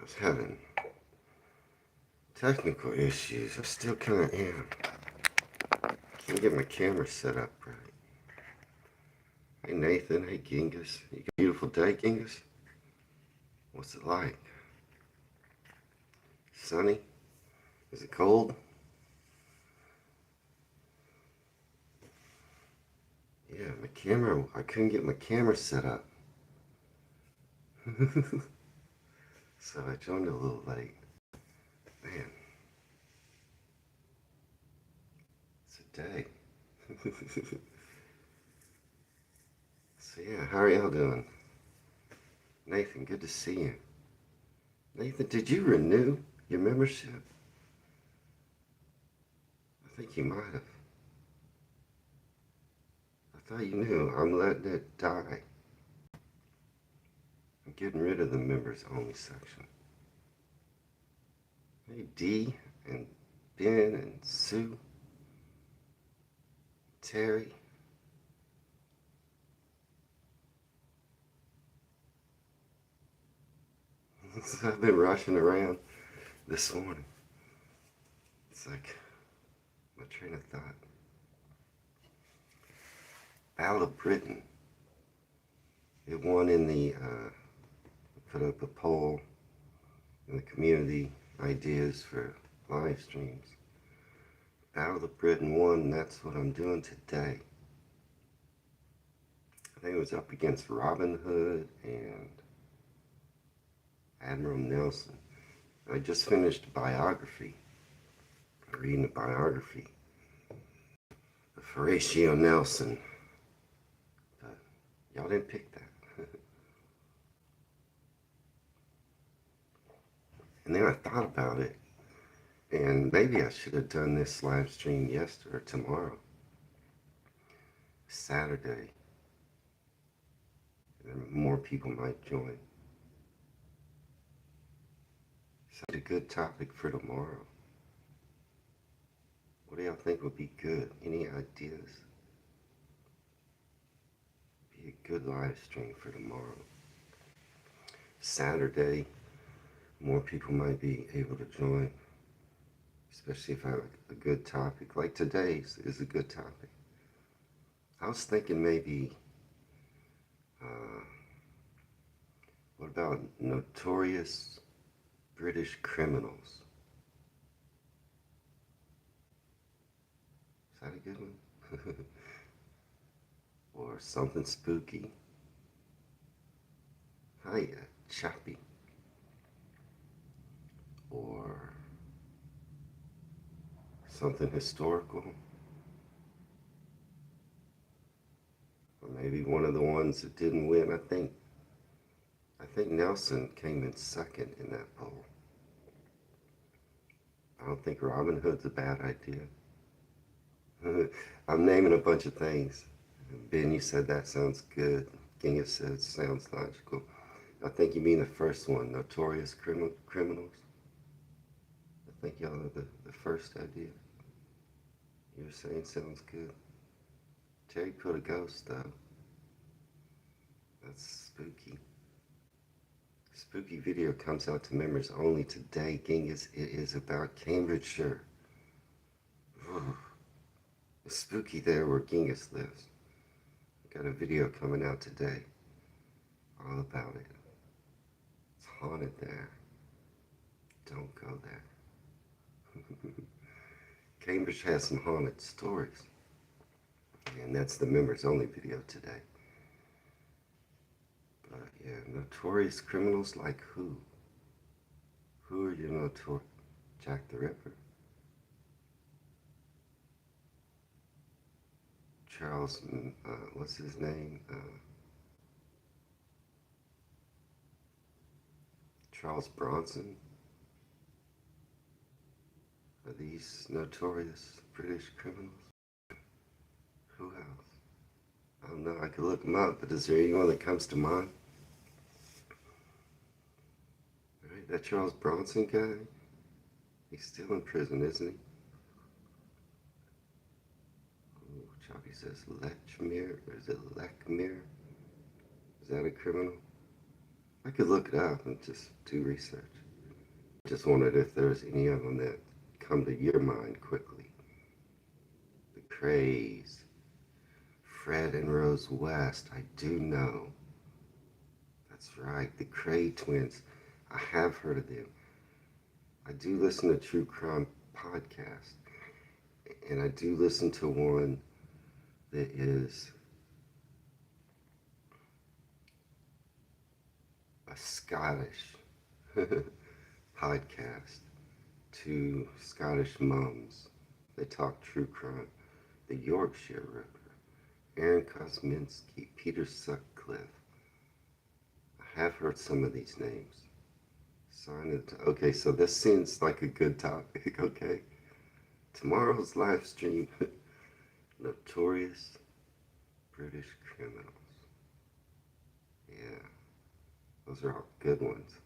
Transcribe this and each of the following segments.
was having technical issues. I still kind of am. Can't get my camera set up right. Hey Nathan, hey Genghis. You got a beautiful day, Genghis? What's it like? Sunny? Is it cold? Yeah, my camera, I couldn't get my camera set up. So I joined a little late. Man, it's a day. So yeah, how are y'all doing? Nathan, good to see you. Nathan, did you renew your membership? I think you might have. I thought you knew. I'm letting it die. I'm getting rid of the members only section. Hey Dee and Ben and Sue, Terry. So I've been rushing around this morning. It's like my train of thought. Battle of Britain. It won in the, put up a poll in the community, ideas for live streams. Battle of Britain won, and that's what I'm doing today. I think it was up against Robin Hood and Admiral Nelson. I just finished a biography. I'm reading a biography of Horatio Nelson. But y'all didn't pick that. And then I thought about it, and maybe I should have done this live stream yesterday or tomorrow, Saturday, and more people might join. Such a good topic for tomorrow. What do y'all think would be good? Any ideas? Be a good live stream for tomorrow. Saturday, more people might be able to join, especially if I have a good topic. Like today's is a good topic. I was thinking maybe, what about notorious British criminals? Is that a good one? Or something spooky? Hiya, Chappie. Or something historical? Or maybe one of the ones that didn't win. I think Nelson came in second in that poll. I don't think Robin Hood's a bad idea. I'm naming a bunch of things. Ben, you said that sounds good. Genghis said it sounds logical. I think you mean the first one, notorious criminals. I think y'all are the first idea. You were saying sounds good. Terry put a ghost though. That's spooky. Spooky video comes out to members only today. Genghis, it is about Cambridgeshire. It's spooky there where Genghis lives. Got a video coming out today all about it. It's haunted there. Don't go there. Cambridge has some haunted stories. And that's the members only video today. But yeah, notorious criminals like who? Who are your notorious? Jack the Ripper? Charles, what's his name? Charles Bronson? Are these notorious British criminals? Who else? I don't know, I could look them up, but is there anyone that comes to mind? Right, that Charles Bronson guy? He's still in prison, isn't he? Oh, Choppy says Lechmere, or is it Lechmere? Is that a criminal? I could look it up and just do research. Just wondered if there's any of them that come to your mind quickly. The Crays, Fred and Rose West, I do know. That's right, the Cray twins. I have heard of them. I do listen to true crime podcasts, and I do listen to one that is a Scottish podcast. Two Scottish mums. They talk true crime. The Yorkshire Ripper, Aaron Kosminski, Peter Sutcliffe. I have heard some of these names. Okay, so this seems like a good topic, okay? Tomorrow's live stream, Notorious British Criminals. Yeah, those are all good ones.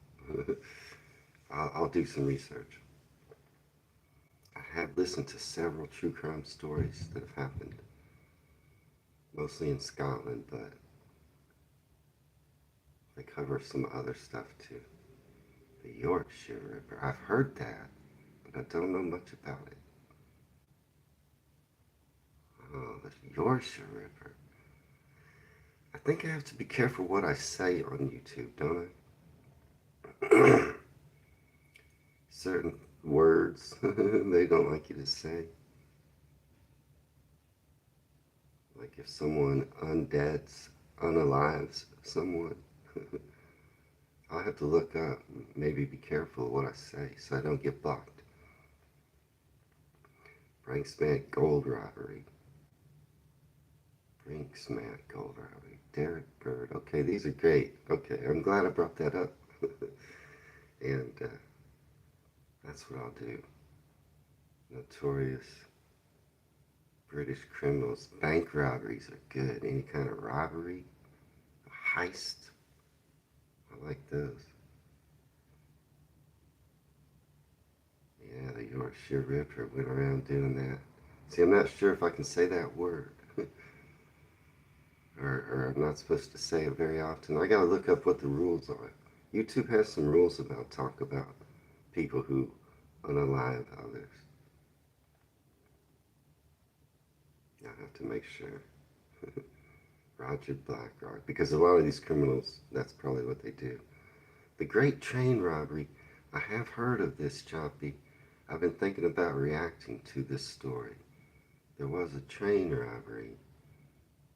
I'll do some research. I have listened to several true crime stories that have happened, mostly in Scotland, but they cover some other stuff too. The Yorkshire Ripper, I've heard that, but I don't know much about it. Oh, the Yorkshire Ripper. I think I have to be careful what I say on YouTube, don't I? Certain words they don't like you to say. Like if someone unalives someone, I'll have to look up, maybe be careful what I say so I don't get blocked. Brinksman gold robbery. Brinksman gold robbery. Derek Bird. Okay, these are great. Okay, I'm glad I brought that up. And that's what I'll do. Notorious British criminals. Bank robberies are good. Any kind of robbery. A heist. I like those. Yeah, the Yorkshire Ripper went around doing that. See, I'm not sure if I can say that word. or I'm not supposed to say it very often. I gotta look up what the rules are. YouTube has some rules about talk about people who unalive others. I have to make sure. Roger Blackrock, because a lot of these criminals, that's probably what they do. The Great Train Robbery, I have heard of this, Choppy. I've been thinking about reacting to this story. There was a train robbery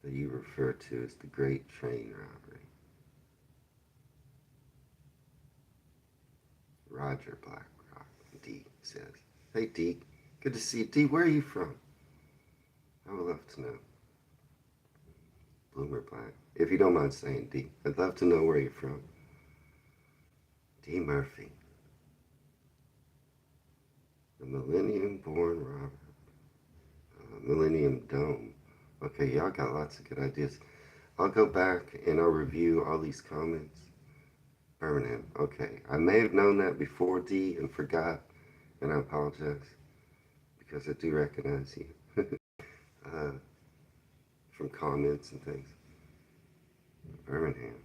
that you refer to as the Great Train Robbery. Roger Blackrock, D says. Hey, D. Good to see you. D, where are you from? I would love to know. Bloomer Black. If you don't mind saying D, I'd love to know where you're from. D. Murphy. The Millennium Born Robber. Millennium Dome. Okay, y'all got lots of good ideas. I'll go back and I'll review all these comments. Birmingham. Okay, I may have known that before, D, and forgot, and I apologize because I do recognize you from comments and things. Birmingham.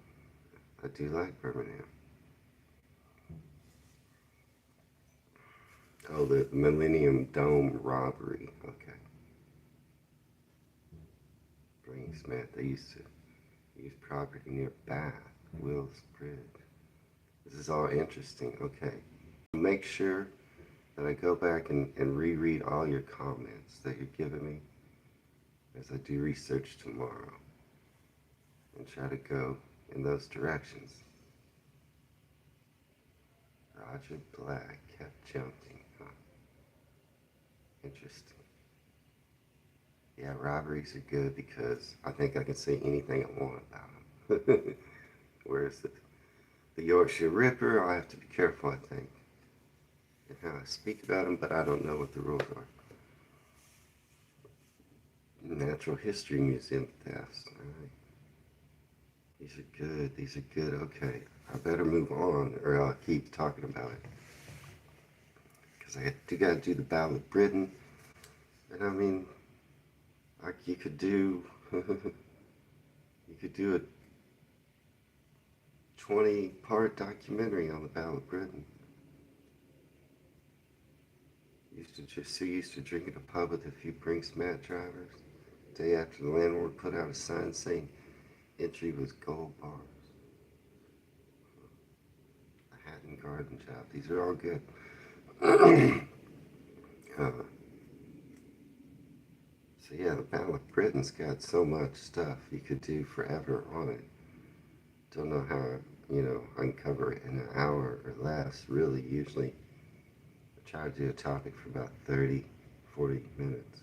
I do like Birmingham. Oh, the Millennium Dome robbery. Okay. Bringsmith. They used to use property near Bath, Wills Bridge. This is all interesting. Okay. Make sure that I go back and reread all your comments that you're giving me as I do research tomorrow and try to go in those directions. Roger Black kept jumping. Huh? Interesting. Yeah, robberies are good because I think I can say anything I want about them. Whereas the Yorkshire Ripper, I have to be careful, I think, and how I speak about them, but I don't know what the rules are. Natural History Museum thefts. All right. These are good. These are good. Okay. I better move on or I'll keep talking about it. Because I do got to do the Battle of Britain. And I mean, like you could do a 20-part documentary on the Battle of Britain. So used to drink at a pub with a few Brinks mat drivers. Day after the landlord put out a sign saying entry was gold bars. A hat and garden job. These are all good. uh, so yeah, the Battle of Britain's got so much stuff you could do forever on it. Don't know how, I can cover it in an hour or less, really. Usually I try to do a topic for about 30, 40 minutes.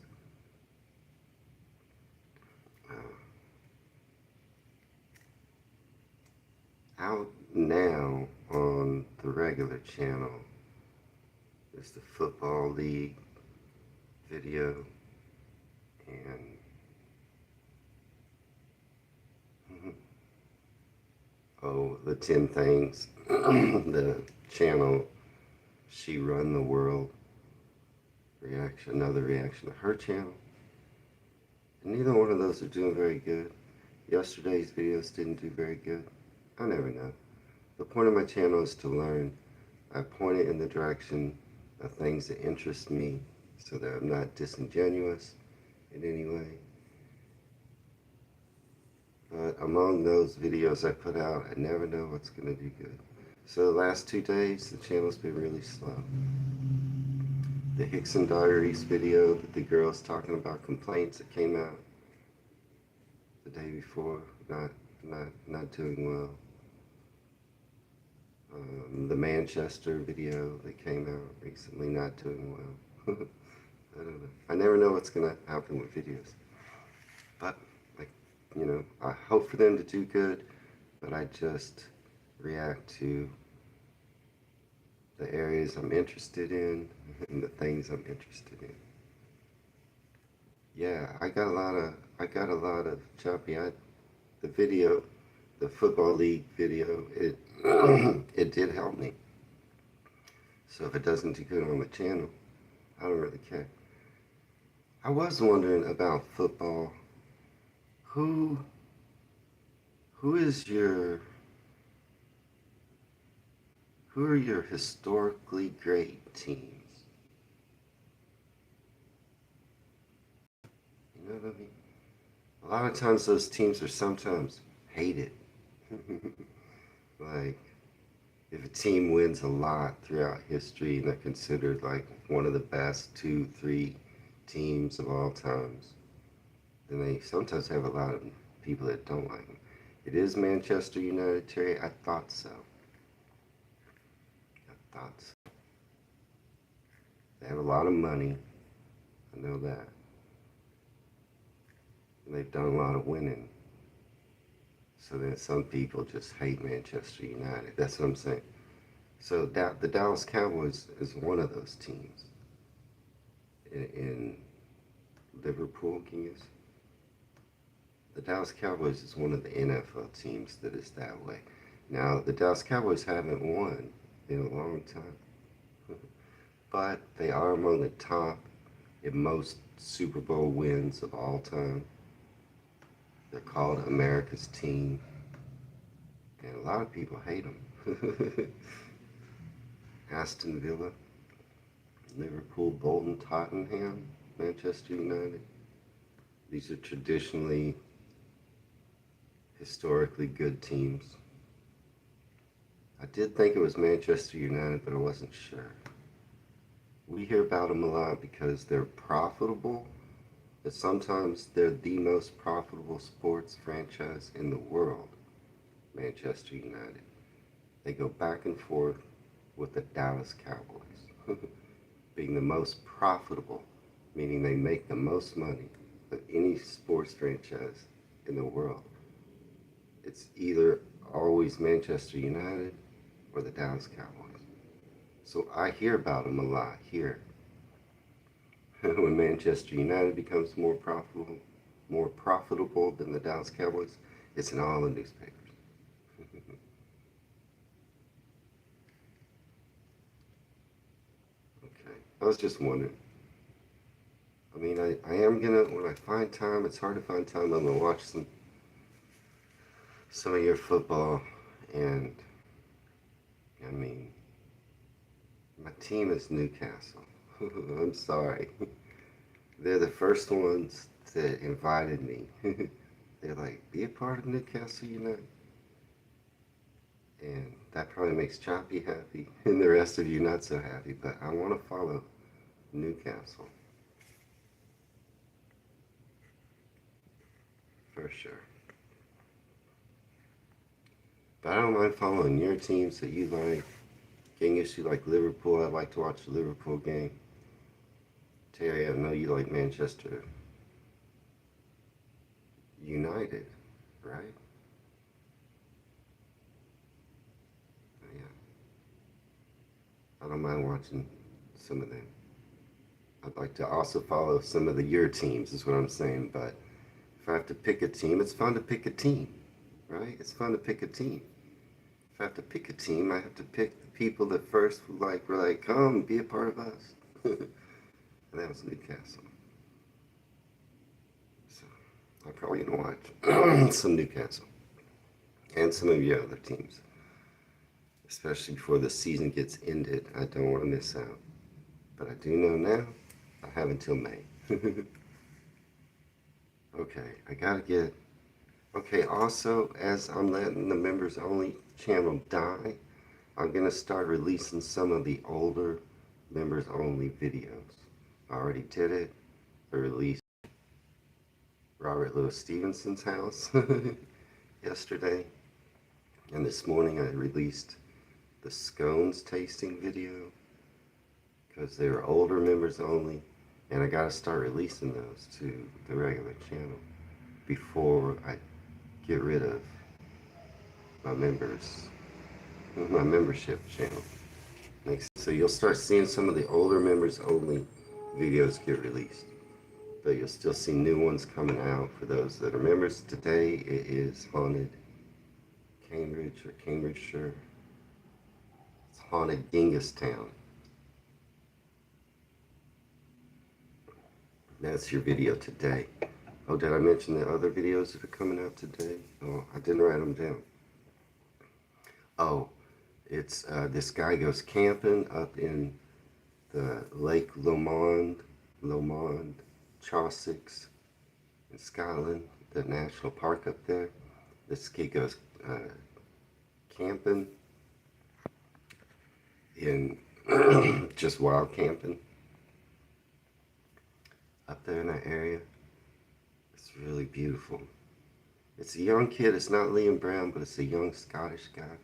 Out now on the regular channel is the Football League video and the 10 things the channel She Run the World reaction, another reaction to her channel. And neither one of those are doing very good. Yesterday's videos didn't do very good. I never know. The point of my channel is to learn. I point it in the direction of things that interest me so that I'm not disingenuous in any way. But among those videos I put out, I never know what's going to do good. So the last 2 days, the channel's been really slow. The Hickson Diaries video that the girl's talking about complaints that came out the day before, not doing well. The Manchester video that came out recently, not doing well. I don't know. I never know what's going to happen with videos. But, I hope for them to do good, but I just react to the areas I'm interested in and the things I'm interested in. Yeah, I got a lot of choppy. The video, the Football League video, it it did help me. So if it doesn't do good on the channel, I don't really care. I was wondering about football. Who are your historically great teams? You know what I mean? A lot of times those teams are sometimes hated. Like, if a team wins a lot throughout history and they're considered like one of the best 2, 3 teams of all times, then they sometimes have a lot of people that don't like them. It is Manchester United, Terry. I thought so. They have a lot of money. I know that. And they've done a lot of winning. So then some people just hate Manchester United. That's what I'm saying. So the Dallas Cowboys is one of those teams. In Liverpool, can you? The Dallas Cowboys is one of the NFL teams that is that way. Now, the Dallas Cowboys haven't won in a long time. But they are among the top in most Super Bowl wins of all time. They're called America's team. And a lot of people hate them. Aston Villa, Liverpool, Bolton, Tottenham, Manchester United. These are traditionally, historically good teams. I did think it was Manchester United, but I wasn't sure. We hear about them a lot because they're profitable, but sometimes they're the most profitable sports franchise in the world, Manchester United. They go back and forth with the Dallas Cowboys, being the most profitable, meaning they make the most money of any sports franchise in the world. It's either always Manchester United or the Dallas Cowboys. So I hear about them a lot here. When Manchester United becomes more profitable than the Dallas Cowboys, it's in all the newspapers. Okay, I was just wondering. I mean, I am gonna, when I find time, it's hard to find time, I'm gonna watch some of your football, and I mean, my team is Newcastle. I'm sorry. They're the first ones that invited me. They're like, be a part of Newcastle United. And that probably makes Choppy happy and the rest of you not so happy, but I want to follow Newcastle for sure. But I don't mind following your teams that you like. Genghis, you like Liverpool. I like to watch the Liverpool game. Terry, I know you like Manchester United, right? Yeah, I don't mind watching some of them. I'd like to also follow some of your teams, is what I'm saying. But if I have to pick a team, it's fun to pick a team, right? It's fun to pick a team. If I have to pick a team, I have to pick the people that first were like, come be a part of us. And that was Newcastle. So I'm probably gonna watch some Newcastle and some of your other teams, especially before the season gets ended. I don't want to miss out, but I do know now I have until May. Okay, I gotta get. Okay, also, as I'm letting the members only channel die, I'm gonna start releasing some of the older members only videos. I already did it. I released Robert Louis Stevenson's house yesterday, and this morning I released the scones tasting video because they were older members only, and I gotta start releasing those to the regular channel before I get rid of my members, my membership channel. So you'll start seeing some of the older members only videos get released, but you'll still see new ones coming out for those that are members. Today it is Haunted Cambridge or Cambridgeshire. It's Haunted Dingastown. That's your video today. Oh, did I mention the other videos that are coming out today? Oh, I didn't write them down. Oh, it's this guy goes camping up in the Lake Lomond, Chaucer's in Scotland, the national park up there. This kid goes camping in just wild camping up there in that area. It's really beautiful. It's a young kid. It's not Liam Brown, but it's a young Scottish guy.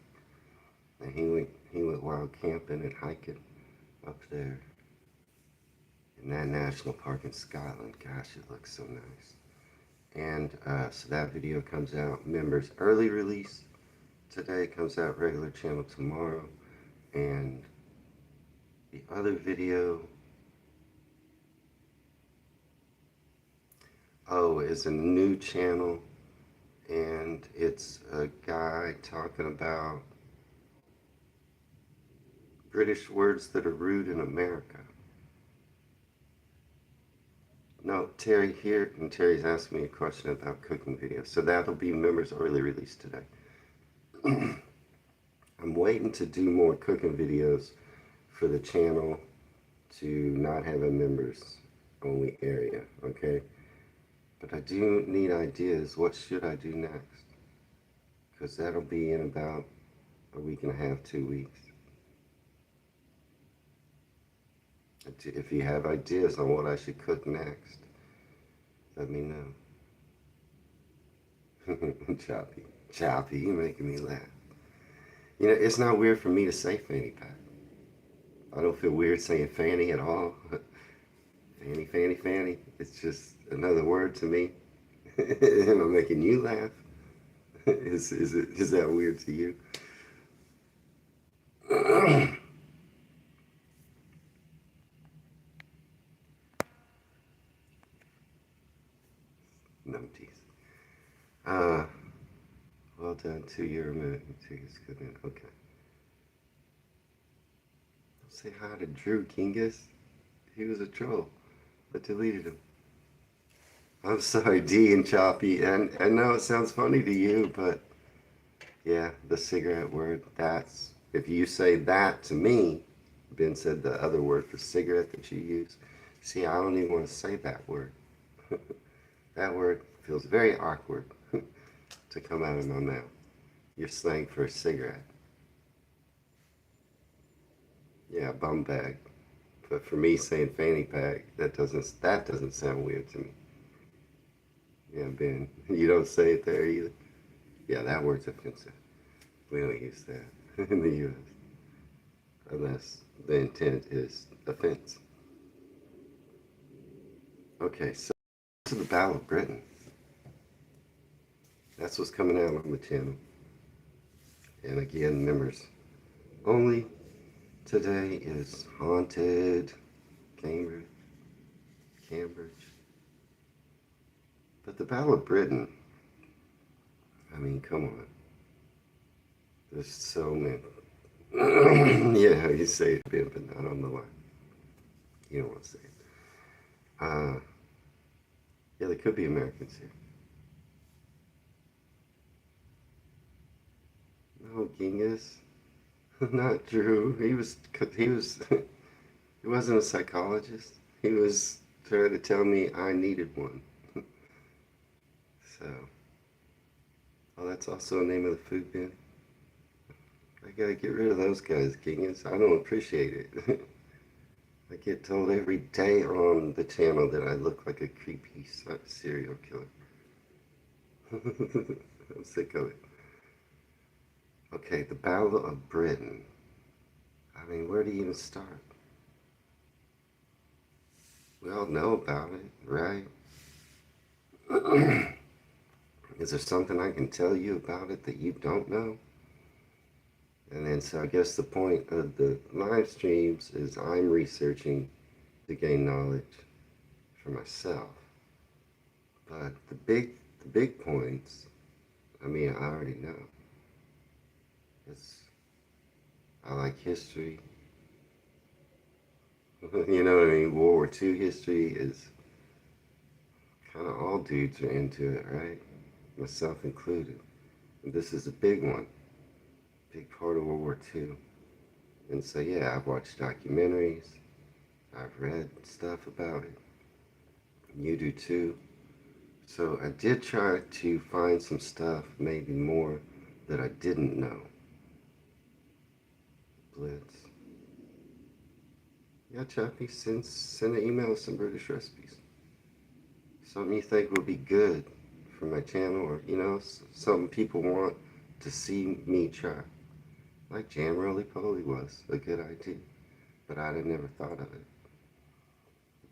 And he went wild camping and hiking up there in that national park in Scotland. Gosh, it looks so nice. And so that video comes out, members early release today, comes out regular channel tomorrow. And the other video, oh, is a new channel, and it's a guy talking about British words that are rude in America. No, Terry here, and Terry's asked me a question about cooking videos. So that'll be members early release today. I'm waiting to do more cooking videos for the channel to not have a members only area, okay? But I do need ideas. What should I do next? Because that'll be in about a week and a half, 2 weeks. If you have ideas on what I should cook next, let me know. Choppy, you're making me laugh. You know, it's not weird for me to say fanny pack. I don't feel weird saying fanny at all. Fanny. It's just another word to me. Am I making you laugh? Is that weird to you? No tease. Well done, 2 year American tickets. Okay. Say hi to Drew Kingus. He was a troll, but deleted him. I'm sorry, D and Choppy, and I know it sounds funny to you, but yeah, the cigarette word, that's, if you say that to me, Ben said the other word for cigarette that you use. See, I don't even want to say that word. That word feels very awkward to come out of my mouth. Your slang for a cigarette. Yeah, bum bag. But for me saying fanny pack, that doesn't sound weird to me. Yeah, Ben, you don't say it there either. Yeah, that word's offensive. We don't use that in the U.S. unless the intent is offense. Okay, so to the Battle of Britain. That's what's coming out on the channel. And again, members only. Today is haunted Cambridge. But the Battle of Britain, I mean, come on. There's so many. Yeah, you say it, Ben, but not on the line. You don't want to say it. Yeah, there could be Americans here. No, Genghis. Not Drew. He wasn't a psychologist. He was trying to tell me I needed one. So, oh, that's also the name of the food bin. I gotta get rid of those guys, Genghis. I don't appreciate it. I get told every day on the channel that I look like a creepy serial killer. I'm sick of it. Okay, the Battle of Britain. I mean, where do you even start? We all know about it, right? Is there something I can tell you about it that you don't know? And then, so I guess the point of the live streams is I'm researching to gain knowledge for myself. But the big points, I mean, I already know. I like history. You know what I mean? World War II history is kind of all dudes are into it, right? Myself included. And this is a big one. Big part of World War II. And so, yeah, I've watched documentaries. I've read stuff about it. You do too. So I did try to find some stuff, maybe more, that I didn't know. Blitz. Yeah, Chappie, send an email with some British recipes. Something you think would be good for my channel, or, you know, something people want to see me try. Like jam roly-poly was a good idea, but I'd have never thought of it.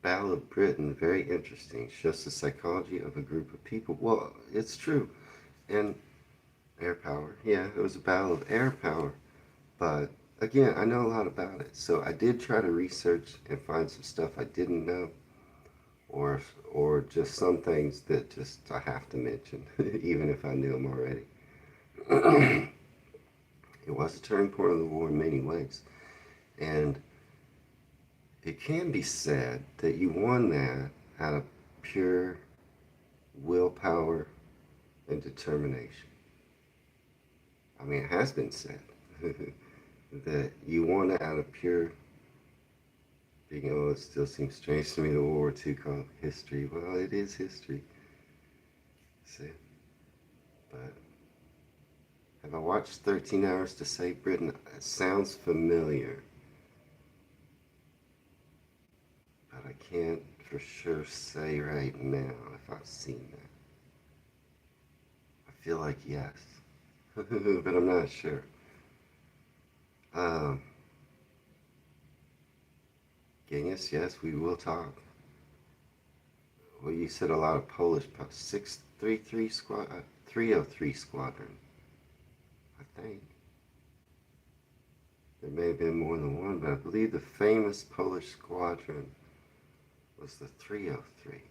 Battle of Britain, very interesting. Shows the psychology of a group of people. Well, it's true. And air power. Yeah, it was a battle of air power. But again, I know a lot about it. So I did try to research and find some stuff I didn't know. Or just some things that just I have to mention, even if I knew them already. It was a turning point of the war in many ways. And it can be said that you won that out of pure willpower and determination. I mean, it has been said that you won it out of pure, you know, it still seems strange to me, the World War II called history. Well, it is history. See? But have I watched 13 Hours to Save Britain? It sounds familiar. But I can't for sure say right now if I've seen that. I feel like yes, but I'm not sure. Yes, we will talk. Well, you said a lot of Polish, 633 squad, 303 squadron, I think. There may have been more than one, but I believe the famous Polish squadron was the 303.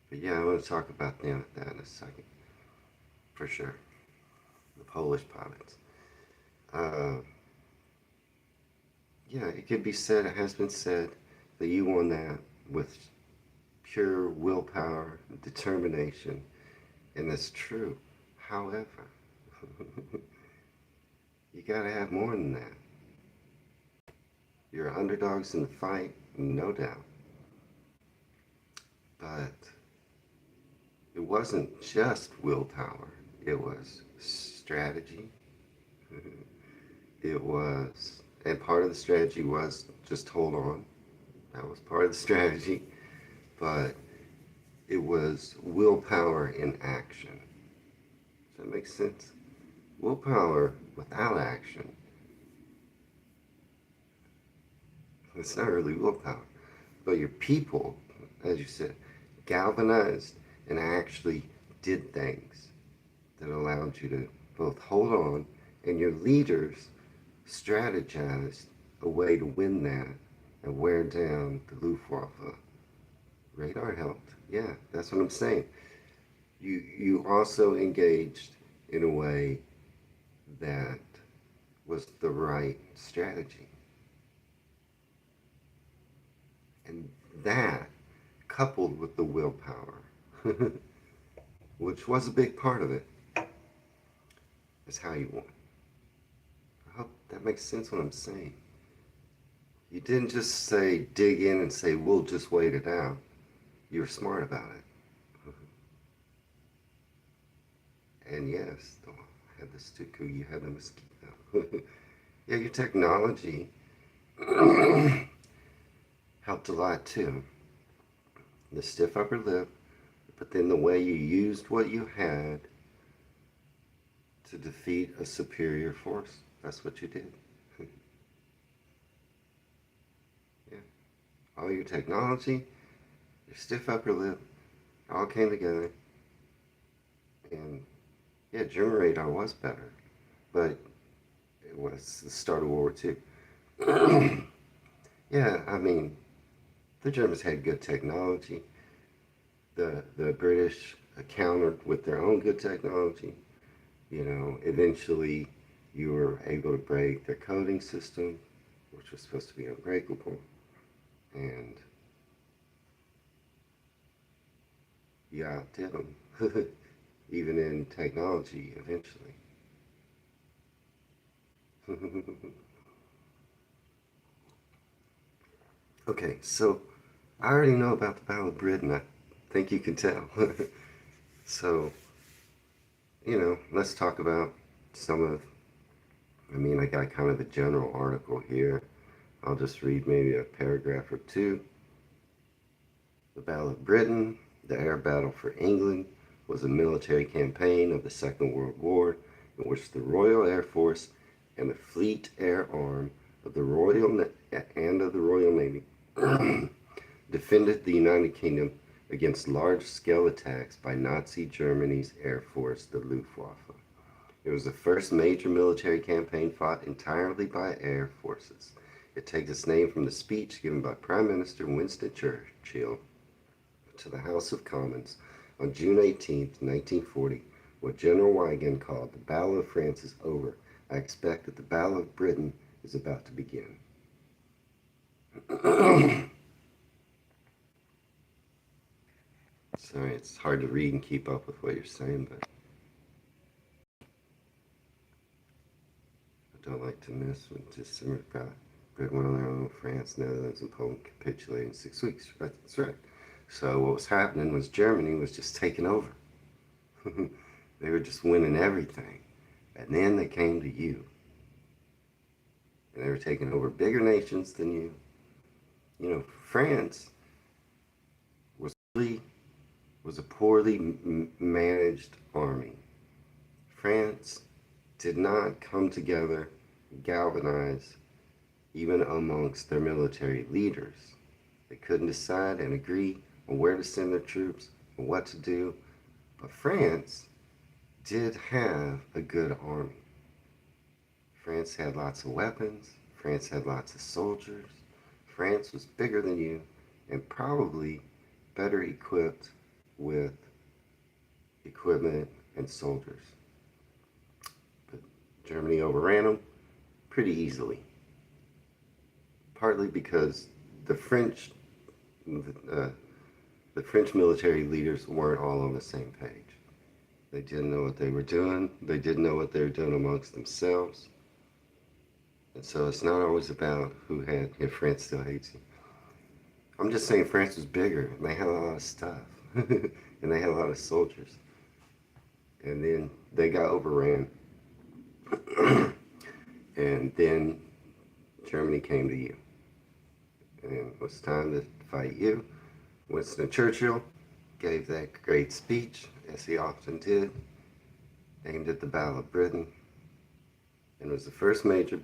But yeah, I want to talk about that in a second, for sure. The Polish pilots. Yeah, it could be said, it has been said, that you won that with pure willpower, determination, and that's true. However, you gotta have more than that. You're underdogs in the fight, no doubt. But it wasn't just willpower. It was strategy. It was, and part of the strategy was just hold on. That was part of the strategy. But it was willpower in action. Does that make sense? Willpower without action, it's not really willpower. But your people, as you said, galvanized and actually did things that allowed you to both hold on, and your leaders strategized a way to win that and wear down the Luftwaffe. Radar helped. Yeah, that's what I'm saying. You also engaged in a way that was the right strategy. And that, coupled with the willpower, which was a big part of it, is how you won. I hope that makes sense what I'm saying. You didn't just say, dig in and say, we'll just wait it out. You were smart about it. And yes, I had the Stuku, you had the mosquito. Yeah, your technology helped a lot too. The stiff upper lip, but then the way you used what you had to defeat a superior force. That's what you did. Yeah. All your technology, your stiff upper lip, all came together. And yeah, German radar was better, but it was the start of World War II. Yeah, I mean, the Germans had good technology. The British countered with their own good technology. Eventually you were able to break their coding system, which was supposed to be unbreakable. And you outdid them, even in technology eventually. Okay, so I already know about the Battle of Britain. I think you can tell. So, let's talk about some of, I got kind of a general article here. I'll just read maybe a paragraph or two. The Battle of Britain, the air battle for England, was a military campaign of the Second World War in which the Royal Air Force and the Fleet Air Arm of the Royal Navy defended the United Kingdom against large-scale attacks by Nazi Germany's Air Force, the Luftwaffe. It was the first major military campaign fought entirely by air forces. It takes its name from the speech given by Prime Minister Winston Churchill to the House of Commons on June 18, 1940, what General Weygand called the Battle of France is over. I expect that the Battle of Britain is about to begin. Sorry, it's hard to read and keep up with what you're saying, but I don't like to miss with December. Britain went on their own. France, Netherlands, and Poland capitulated in 6 weeks. That's right. So what was happening was Germany was just taking over. They were just winning everything. And then they came to you. And they were taking over bigger nations than you. France was a poorly managed army. France did not come together, galvanize, even amongst their military leaders. They couldn't decide and agree on where to send their troops and what to do. But France did have a good army. France had lots of weapons. France had lots of soldiers. France was bigger than you and probably better equipped with equipment and soldiers. But Germany overran them pretty easily. Partly because the French military leaders weren't all on the same page. They didn't know what they were doing. They didn't know what they were doing amongst themselves. And so it's not always about who had, if France still hates you. I'm just saying France was bigger, and they had a lot of stuff, and they had a lot of soldiers. And then they got overran, and then Germany came to you. And it was time to fight you. Winston Churchill gave that great speech, as he often did, aimed at the Battle of Britain, and it was the first major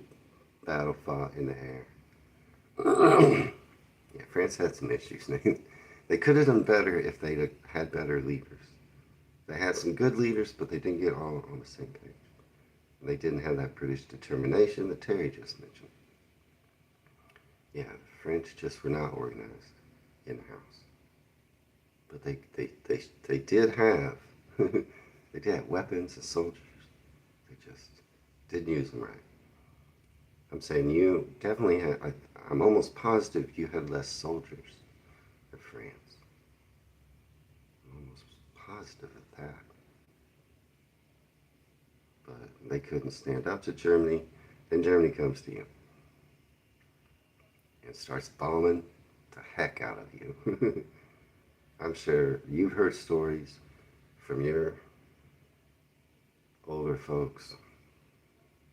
battle fought in the air. Yeah, France had some issues. They could have done better if they'd had better leaders. They had some good leaders, but they didn't get all on the same page. And they didn't have that British determination that Terry just mentioned. Yeah, the French just were not organized in-house. But they did have they did have weapons and soldiers. They just didn't use them right. I'm saying you definitely had, I'm almost positive you had less soldiers than France. I'm almost positive of that. But they couldn't stand up to Germany. Then Germany comes to you and starts bombing the heck out of you. I'm sure you've heard stories from your older folks.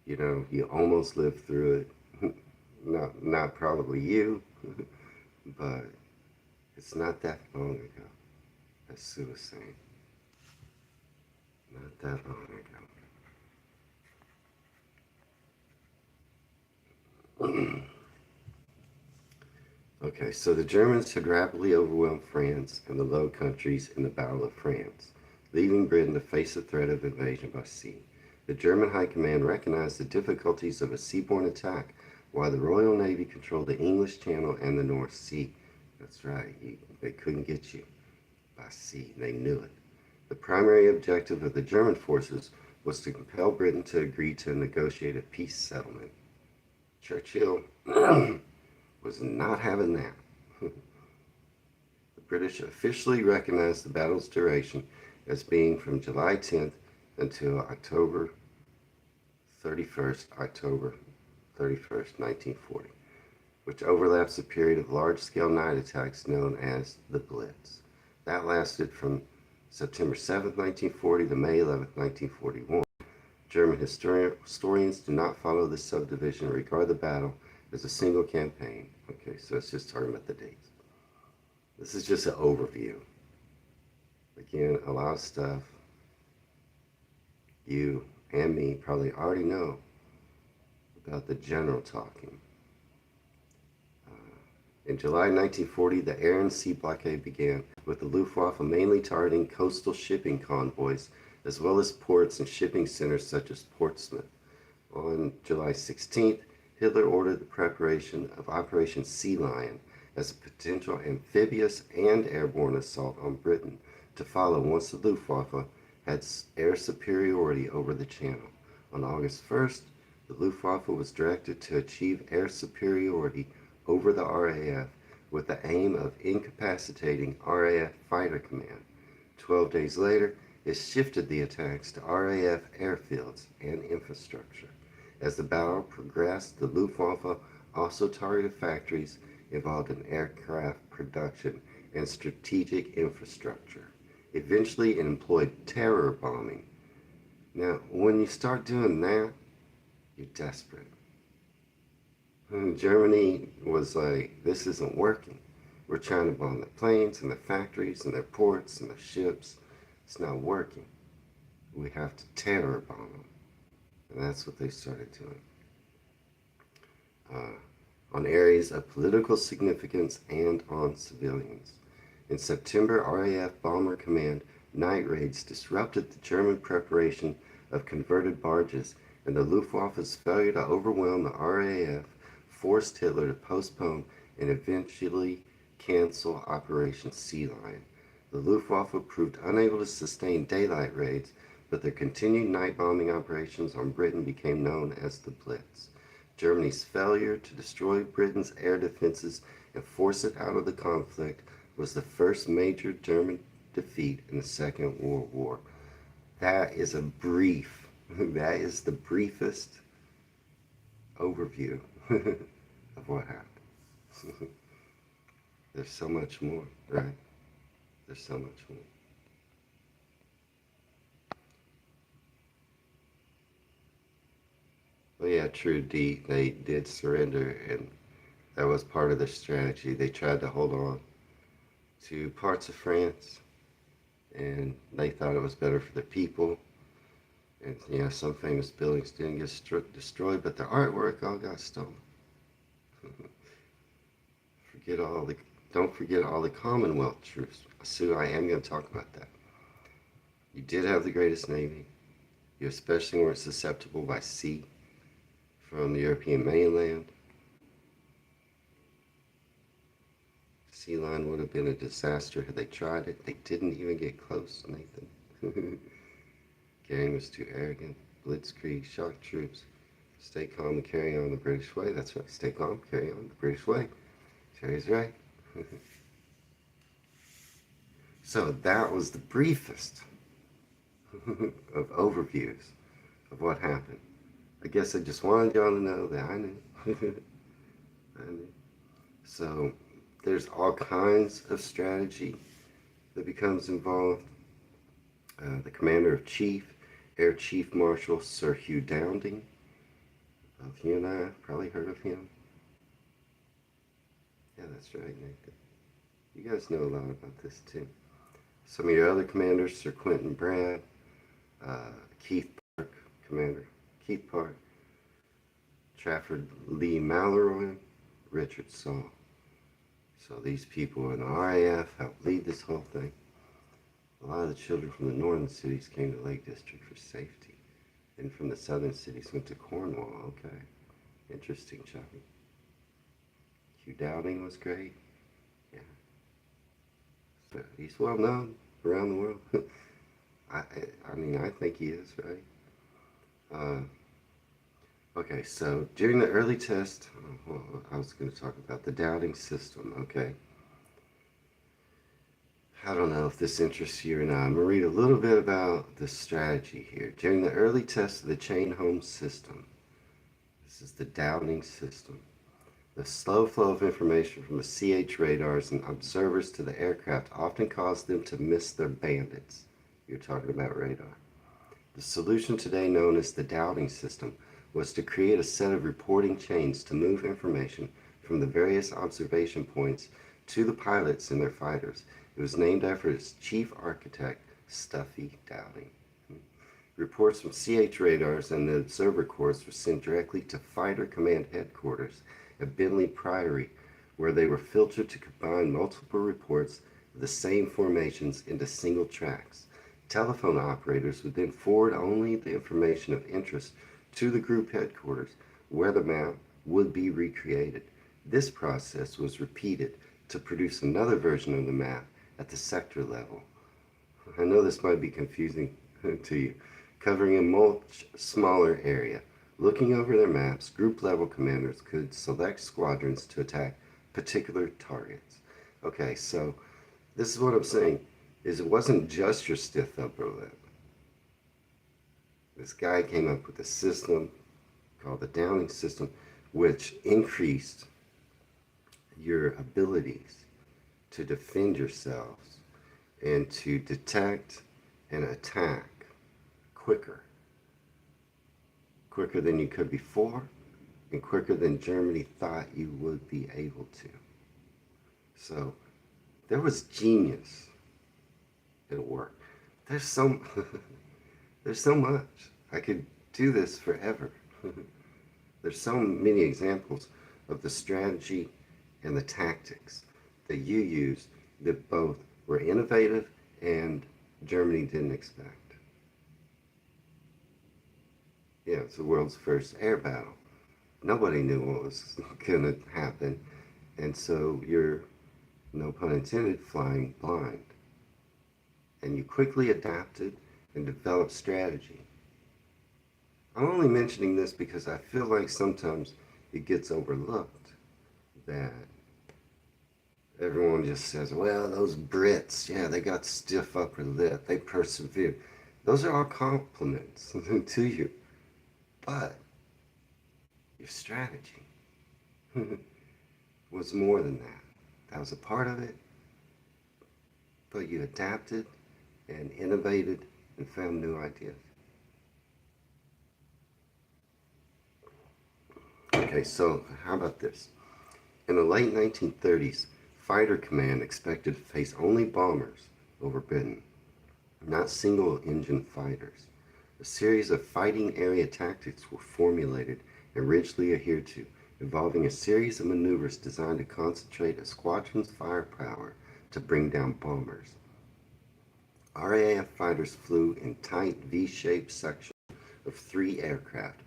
You know, you almost lived through it. Not probably you, but it's not that long ago that Sue was saying. Not that long ago. Okay, so the Germans had rapidly overwhelmed France and the Low Countries in the Battle of France, leaving Britain to face the threat of invasion by sea. The German High Command recognized the difficulties of a seaborne attack, while the Royal Navy controlled the English Channel and the North Sea. That's right, they couldn't get you by sea. They knew it. The primary objective of the German forces was to compel Britain to agree to a negotiated peace settlement. Churchill was not having that. The British officially recognized the battle's duration as being from July 10th until October 31st, 1940, which overlaps a period of large-scale night attacks known as the Blitz. That lasted from September 7th, 1940 to May 11th, 1941. German historians do not follow this subdivision and regard the battle as a single campaign. Okay, so it's just talking about the dates. This is just an overview. Again, a lot of stuff you and me probably already know about the general talking. In July 1940, the air and sea blockade began, with the Luftwaffe mainly targeting coastal shipping convoys, as well as ports and shipping centers such as Portsmouth. On July 16th, Hitler ordered the preparation of Operation Sea Lion as a potential amphibious and airborne assault on Britain to follow once the Luftwaffe had air superiority over the Channel. On August 1st, the Luftwaffe was directed to achieve air superiority over the RAF with the aim of incapacitating RAF Fighter Command. 12 days later, it shifted the attacks to RAF airfields and infrastructure. As the battle progressed, the Luftwaffe also targeted factories involved in aircraft production and strategic infrastructure. Eventually, it employed terror bombing. Now, when you start doing that, you're desperate. And Germany was like, this isn't working. We're trying to bomb the planes and the factories and their ports and the ships. It's not working. We have to terror bomb them. And that's what they started doing. On areas of political significance and on civilians. In September, RAF Bomber Command night raids disrupted the German preparation of converted barges, and the Luftwaffe's failure to overwhelm the RAF forced Hitler to postpone and eventually cancel Operation Sea Lion. The Luftwaffe proved unable to sustain daylight raids, but their continued night bombing operations on Britain became known as the Blitz. Germany's failure to destroy Britain's air defenses and force it out of the conflict was the first major German defeat in the Second World War. That is a brief, that is the briefest overview of what happened. There's so much more, right? There's so much more. Well, yeah, true. They did surrender, and that was part of their strategy. They tried to hold on to parts of France, and they thought it was better for the people. And yeah, some famous buildings didn't get destroyed, but the artwork all got stolen. forget all the, don't forget all the Commonwealth troops. Sue, I am going to talk about that. You did have the greatest navy. You especially weren't susceptible by sea from the European mainland. Sea line would have been a disaster had they tried it. They didn't even get close, Nathan. Game was too arrogant. Blitzkrieg, shock troops. Stay calm and carry on the British way. That's right. Stay calm, carry on the British way. Terry's right. So that was the briefest of overviews of what happened. I guess I just wanted y'all to know that I knew. I knew. So there's all kinds of strategy that becomes involved. The Commander of Chief, Air Chief Marshal Sir Hugh Dowding. Both you and I have probably heard of him. Yeah, that's right, Nathan. You guys know a lot about this too. Some of your other commanders, Sir Quentin Brad, Keith Park, Commander Keith Park, Trafford Lee Mallory, Richard Saul. So these people in the RAF helped lead this whole thing. A lot of the children from the northern cities came to Lake District for safety, and from the southern cities went to Cornwall. Okay, interesting, Chucky. Hugh Dowding was great. Yeah, so he's well known around the world. I mean, I think he is, right? Okay, so during the early test, I was going to talk about the Dowding system, okay? I don't know if this interests you or not. I'm going to read a little bit about the strategy here. During the early test of the chain home system, this is the Dowding system, the slow flow of information from the CH radars and observers to the aircraft often caused them to miss their bandits. You're talking about radar. The solution today known as the Dowding system was to create a set of reporting chains to move information from the various observation points to the pilots and their fighters. It was named after its chief architect, Stuffy Dowding. Reports from CH radars and the observer corps were sent directly to Fighter Command Headquarters at Bentley Priory, where they were filtered to combine multiple reports of the same formations into single tracks. Telephone operators would then forward only the information of interest to the group headquarters, where the map would be recreated. This process was repeated to produce another version of the map at the sector level. I know this might be confusing to you. Covering a much smaller area, looking over their maps, group level commanders could select squadrons to attack particular targets. Okay, so this is what I'm saying, is it wasn't just your stiff upper lip. This guy came up with a system called the Dowding system, which increased your abilities to defend yourselves and to detect and attack quicker than you could before, and quicker than Germany thought you would be able to. So there was genius at work. There's so there's so much. I could do this forever. There's so many examples of the strategy and the tactics that you used that both were innovative and Germany didn't expect. Yeah, it's the world's first air battle. Nobody knew what was going to happen, and so you're, no pun intended, flying blind. And you quickly adapted and developed strategy. I'm only mentioning this because I feel like sometimes it gets overlooked that everyone just says, well, those Brits, yeah, they got stiff upper lip, they persevered. Those are all compliments to you. But Your strategy was more than that. That was a part of it, but you adapted and innovated and found new ideas. Okay, so how about this? In the late 1930s, Fighter Command expected to face only bombers over Britain, not single-engine fighters. A series of fighting area tactics were formulated and rigidly adhered to, involving a series of maneuvers designed to concentrate a squadron's firepower to bring down bombers. RAF fighters flew in tight V-shaped sections of 3 aircraft,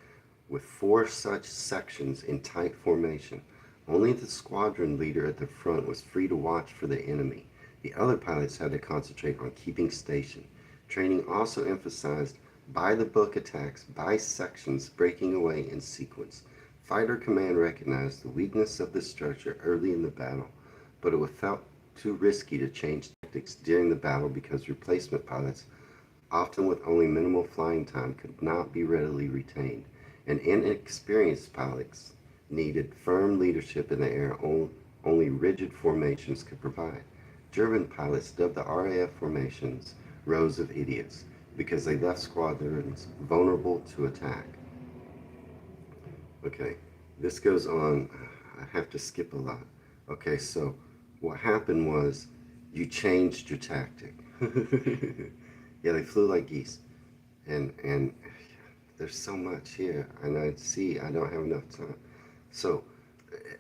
with 4 such sections in tight formation. Only the squadron leader at the front was free to watch for the enemy. The other pilots had to concentrate on keeping station. Training also emphasized by-the-book attacks by sections breaking away in sequence. Fighter Command recognized the weakness of this structure early in the battle, but it felt too risky to change tactics during the battle because replacement pilots, often with only minimal flying time, could not be readily retained, and inexperienced pilots needed firm leadership in the air only rigid formations could provide. German pilots dubbed the RAF formations rows of idiots because they left squadrons vulnerable to attack. Okay, this goes on. I have to skip a lot. Okay, so what happened was you changed your tactic. Yeah, they flew like geese. And there's so much here, and I don't have enough time. So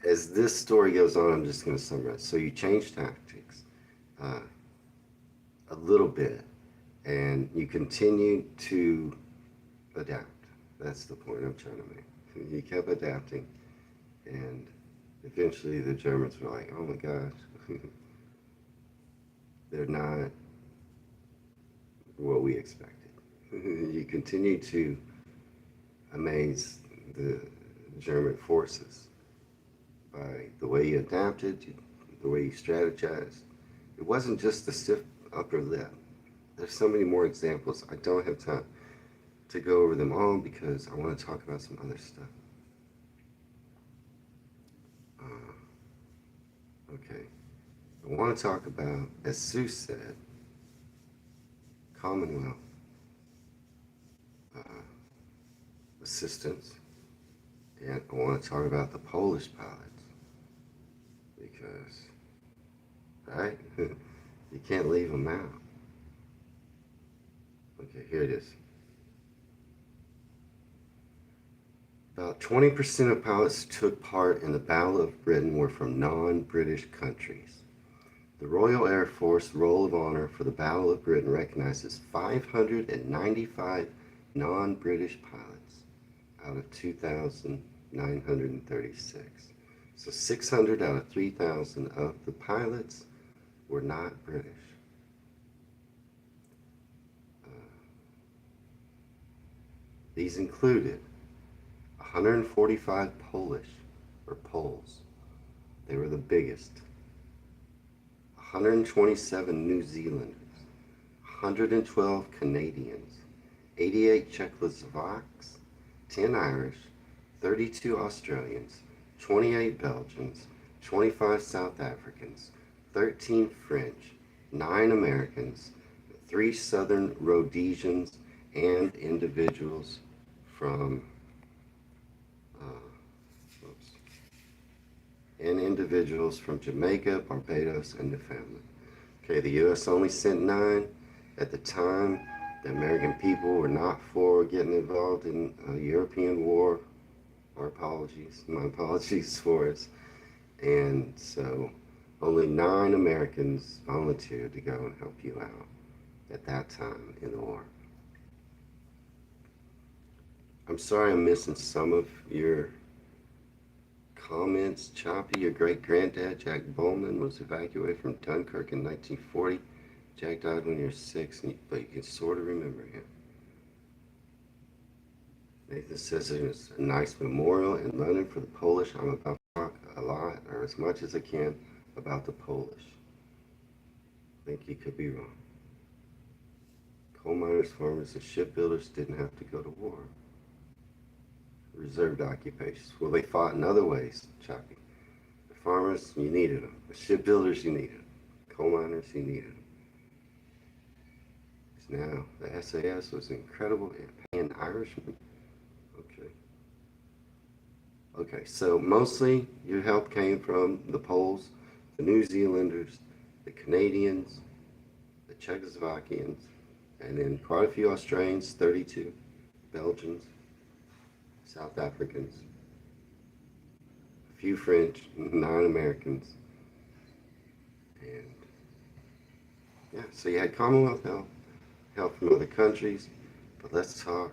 as this story goes on, I'm just going to summarize. So you changed tactics uh, a little bit, and you continue to adapt. That's the point I'm trying to make. You kept adapting, and eventually the Germans were like, oh my gosh, they're not what we expected. You continue to amaze the German forces by the way you adapted, the way you strategized. It wasn't just the stiff upper lip. There's so many more examples. I don't have time to go over them all because I want to talk about some other stuff. Okay. I want to talk about, as Sue said, Commonwealth assistance. And I want to talk about the Polish pilots because, right? You can't leave them out. Okay, here it is. About 20% of pilots who took part in the Battle of Britain were from non-British countries. The Royal Air Force Roll of Honor for the Battle of Britain recognizes 595 non-British pilots out of 2,936. So 600 out of 3,000 of the pilots were not British. These included 145 Polish, or Poles. They were the biggest. 127 New Zealanders, 112 Canadians, 88 Czechoslovaks, 10 Irish, 32 Australians, 28 Belgians, 25 South Africans, 13 French, 9 Americans, 3 Southern Rhodesians, and individuals from Jamaica, Barbados, and Newfoundland. Okay, the U.S. only sent 9. At the time, the American people were not for getting involved in a European war. My apologies for us. And so only 9 Americans volunteered to go and help you out at that time in the war. I'm sorry I'm missing some of your comments. Choppy, your great-granddad, Jack Bowman, was evacuated from Dunkirk in 1940. Jack died when you were 6, but you can sort of remember him. Nathan says there's a nice memorial in London for the Polish. I'm about to talk a lot, or as much as I can, about the Polish. I think you could be wrong. Coal miners, farmers, and shipbuilders didn't have to go to war. reserved occupations. Well, they fought in other ways, Chucky. The farmers, you needed them. The shipbuilders, you needed them. Coal miners, you needed them. Now, the SAS was incredible at paying Irishmen. Okay. Okay, so mostly your help came from the Poles, the New Zealanders, the Canadians, the Czechoslovakians, and then quite a few Australians, 32, Belgians, South Africans, a few French, 9 Americans, and yeah, so you had Commonwealth help from other countries, but let's talk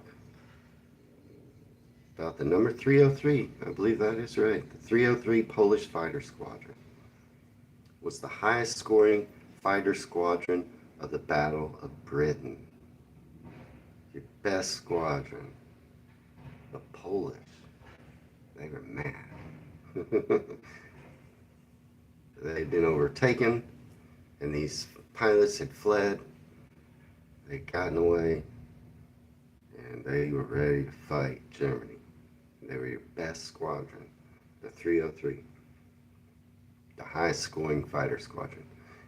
about the number 303. I believe that is right. The 303 Polish Fighter Squadron was the highest scoring fighter squadron of the Battle of Britain. Your best squadron. The Polish. They were mad. They'd been overtaken, and these pilots had fled. They'd gotten away, and they were ready to fight Germany. They were your best squadron, the 303, the highest scoring fighter squadron.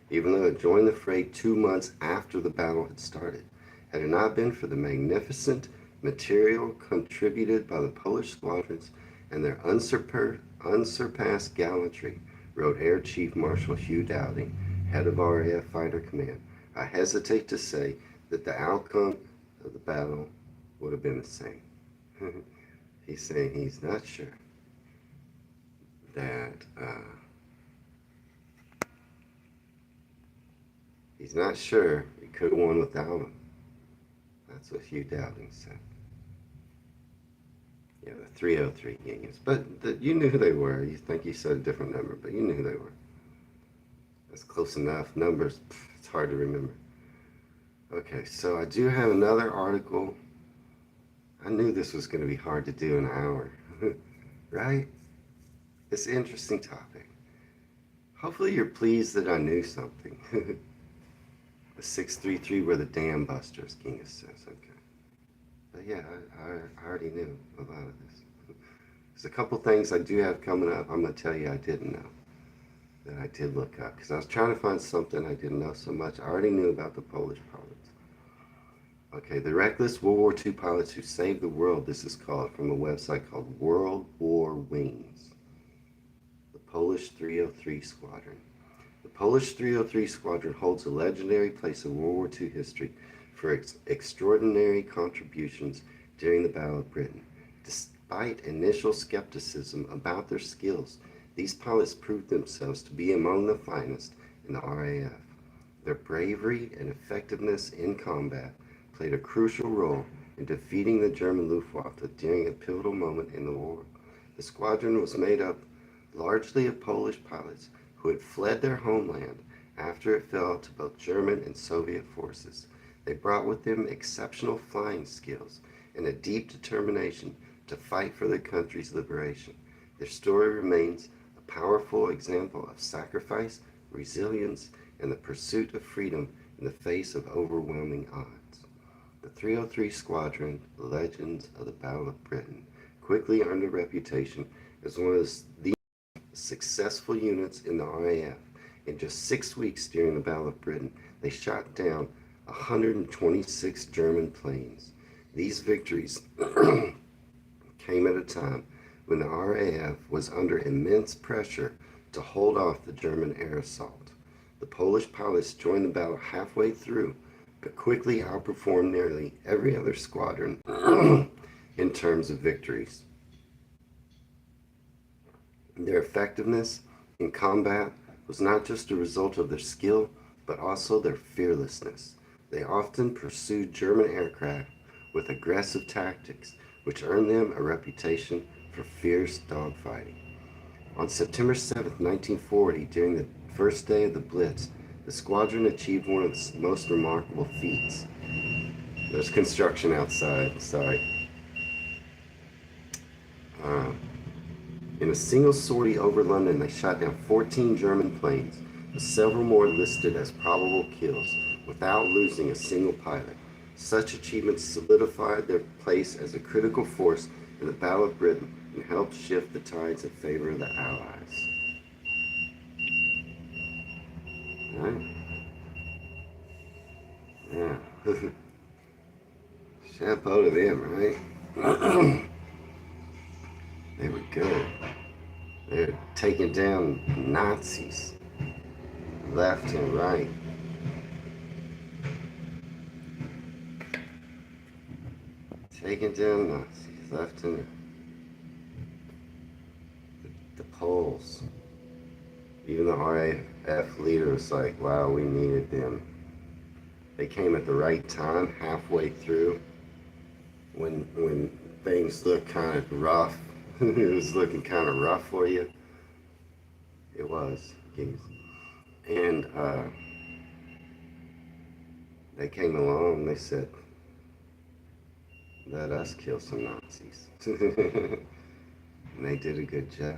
Even though it joined the fray 2 months after the battle had started, had it not been for the magnificent material contributed by the Polish squadrons and their unsurpassed gallantry, wrote Air Chief Marshal Hugh Dowding, head of RAF Fighter Command, I hesitate to say that the outcome of the battle would have been the same. He's saying he's not sure that he's not sure he could have won without him. That's what Hugh Dowding said. Yeah, the 303 Unions. But you knew who they were. You think you said a different number, but you knew who they were. That's close enough. Numbers, it's hard to remember. Okay, so I do have another article. I knew this was going to be hard to do in an hour, right? It's an interesting topic. Hopefully you're pleased that I knew something. The 633 were the dam busters, Kinga says. Okay. But yeah, I already knew a lot of this. There's a couple things I do have coming up. I'm going to tell you I didn't know that I did look up, because I was trying to find something I didn't know so much. I already knew about the Polish pilots. Okay, the reckless World War II pilots who saved the world, this is called, from a website called World War Wings. The Polish 303 Squadron. The Polish 303 Squadron holds a legendary place in World War II history for its extraordinary contributions during the Battle of Britain. Despite initial skepticism about their skills, these pilots proved themselves to be among the finest in the RAF. Their bravery and effectiveness in combat played a crucial role in defeating the German Luftwaffe during a pivotal moment in the war. The squadron was made up largely of Polish pilots who had fled their homeland after it fell to both German and Soviet forces. They brought with them exceptional flying skills and a deep determination to fight for their country's liberation. Their story remains a powerful example of sacrifice, resilience, and the pursuit of freedom in the face of overwhelming odds. The 303 Squadron, Legends of the Battle of Britain, quickly earned a reputation as one of the successful units in the RAF. In just 6 weeks during the Battle of Britain, they shot down 126 German planes. These victories came at a time when the RAF was under immense pressure to hold off the German air assault. The Polish pilots joined the battle halfway through, but quickly outperformed nearly every other squadron in terms of victories. Their effectiveness in combat was not just a result of their skill, but also their fearlessness. They often pursued German aircraft with aggressive tactics, which earned them a reputation for fierce dogfighting. On September 7, 1940, during the first day of the Blitz, the squadron achieved one of its most remarkable feats. There's construction outside, sorry. In a single sortie over London, they shot down 14 German planes, with several more listed as probable kills, without losing a single pilot. Such achievements solidified their place as a critical force in the Battle of Britain and helped shift the tides in favor of the Allies. Right? Yeah. Chapeau to them, right? They were good. They were taking down Nazis left and right. Taking down Nazis left and right. The Poles. Even the RAF leader was like, wow, we needed them. They came at the right time, halfway through, when things looked kind of rough. It was looking kind of rough for you. It was, and they came along and they said, let us kill some Nazis. And they did a good job.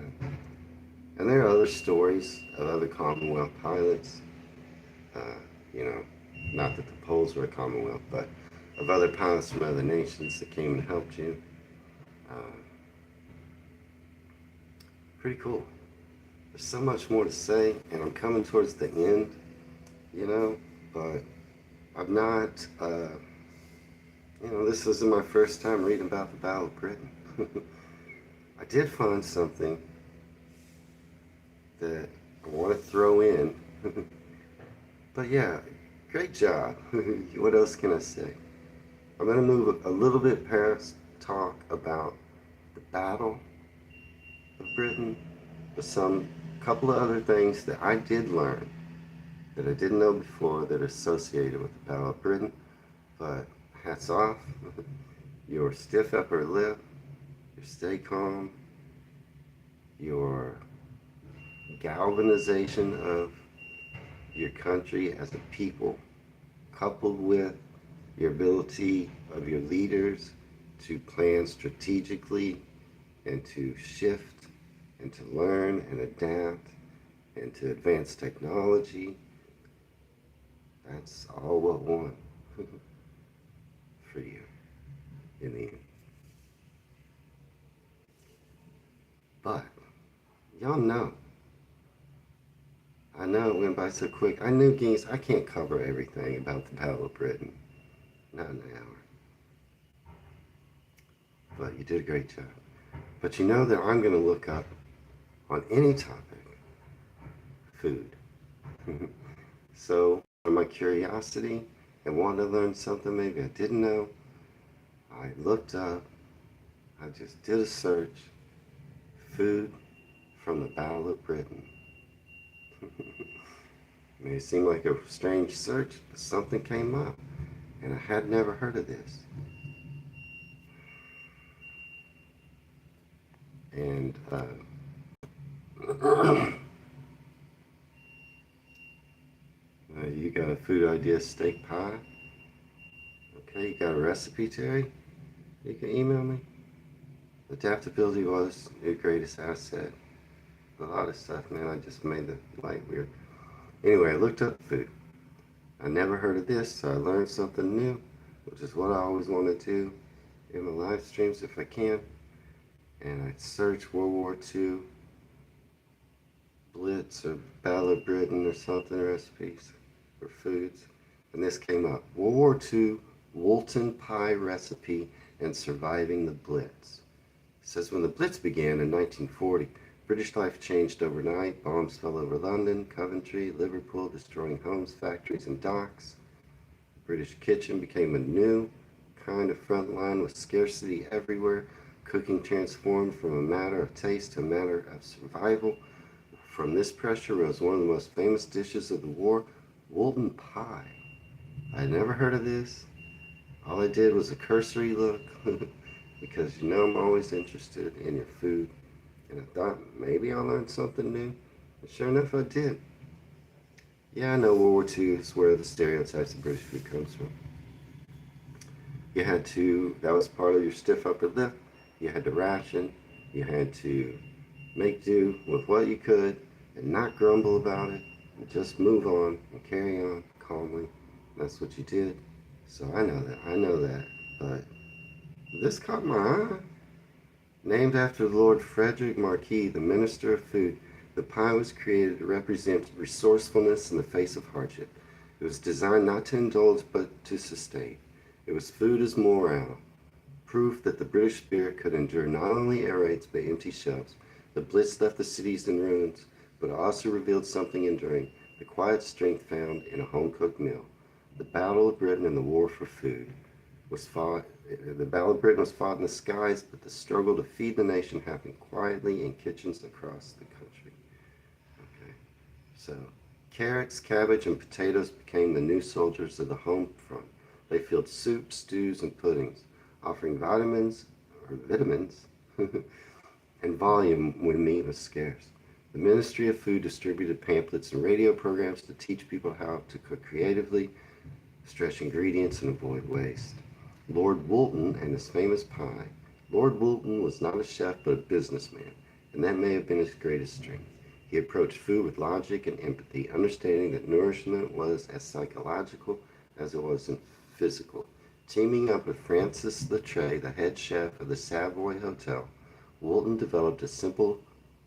And there are other stories of other Commonwealth pilots, you know, not that the Poles were a Commonwealth, but of other pilots from other nations that came and helped you. Pretty cool. There's so much more to say, and I'm coming towards the end, you know, but I'm not, you know, this isn't my first time reading about the Battle of Britain. I did find something that I want to throw in. But yeah, great job. What else can I say? I'm going to move a little bit past talk about the Battle of Britain, with some couple of other things that I did learn that I didn't know before that are associated with the Battle of Britain. But hats off. Your stiff upper lip, your stay calm, your galvanization of your country as a people, coupled with your ability of your leaders to plan strategically and to shift and to learn and adapt and to advance technology. That's all what won for you in the end. But y'all know, I know it went by so quick. I knew, Geese, I can't cover everything about the Battle of Britain. Not in an hour. But you did a great job. But you know that I'm going to look up on any topic, food. So, for my curiosity and wanted to learn something maybe I didn't know, I looked up, I just did a search, food from the Battle of Britain. It may seem like a strange search, but something came up, and I had never heard of this. And you got a food idea, steak pie. Okay, you got a recipe, Terry? You can email me. Adaptability was your greatest asset. A lot of stuff, man, I just made the light weird. Anyway, I looked up food. I never heard of this, so I learned something new, which is what I always want to do in my live streams if I can. And I searched World War II Blitz or Battle of Britain or something recipes for foods. And this came up. World War II Woolton pie recipe and surviving the Blitz. It says when the Blitz began in 1940, British life changed overnight. Bombs fell over London, Coventry, Liverpool, destroying homes, factories, and docks. The British kitchen became a new kind of front line with scarcity everywhere. Cooking transformed from a matter of taste to a matter of survival. From this pressure rose one of the most famous dishes of the war, Woolton pie. I had never heard of this. All I did was a cursory look because you know I'm always interested in your food. And I thought maybe I'll learn something new. And sure enough, I did. Yeah, I know World War II is where the stereotypes of British food comes from. You had to, that was part of your stiff upper lip. You had to ration. You had to make do with what you could and not grumble about it. And just move on and carry on calmly. That's what you did. So I know that. But this caught my eye. Named after Lord Frederick Marquis, the Minister of Food, the pie was created to represent resourcefulness in the face of hardship. It was designed not to indulge but to sustain. It was food as morale, proof that the British spirit could endure not only air raids but empty shelves. The Blitz left the cities in ruins, but also revealed something enduring, the quiet strength found in a home-cooked meal. The Battle of Britain and the War for Food was fought. The Battle of Britain was fought in the skies, but the struggle to feed the nation happened quietly in kitchens across the country. Okay, so carrots, cabbage, and potatoes became the new soldiers of the home front. They filled soups, stews, and puddings, offering vitamins and volume when meat was scarce. The Ministry of Food distributed pamphlets and radio programs to teach people how to cook creatively, stretch ingredients, and avoid waste. Lord Woolton and his famous pie. Lord Woolton was not a chef but a businessman, and that may have been his greatest strength. He approached food with logic and empathy, understanding that nourishment was as psychological as it was physical. Teaming up with Francis Letray, the head chef of the Savoy Hotel, Woolton developed a simple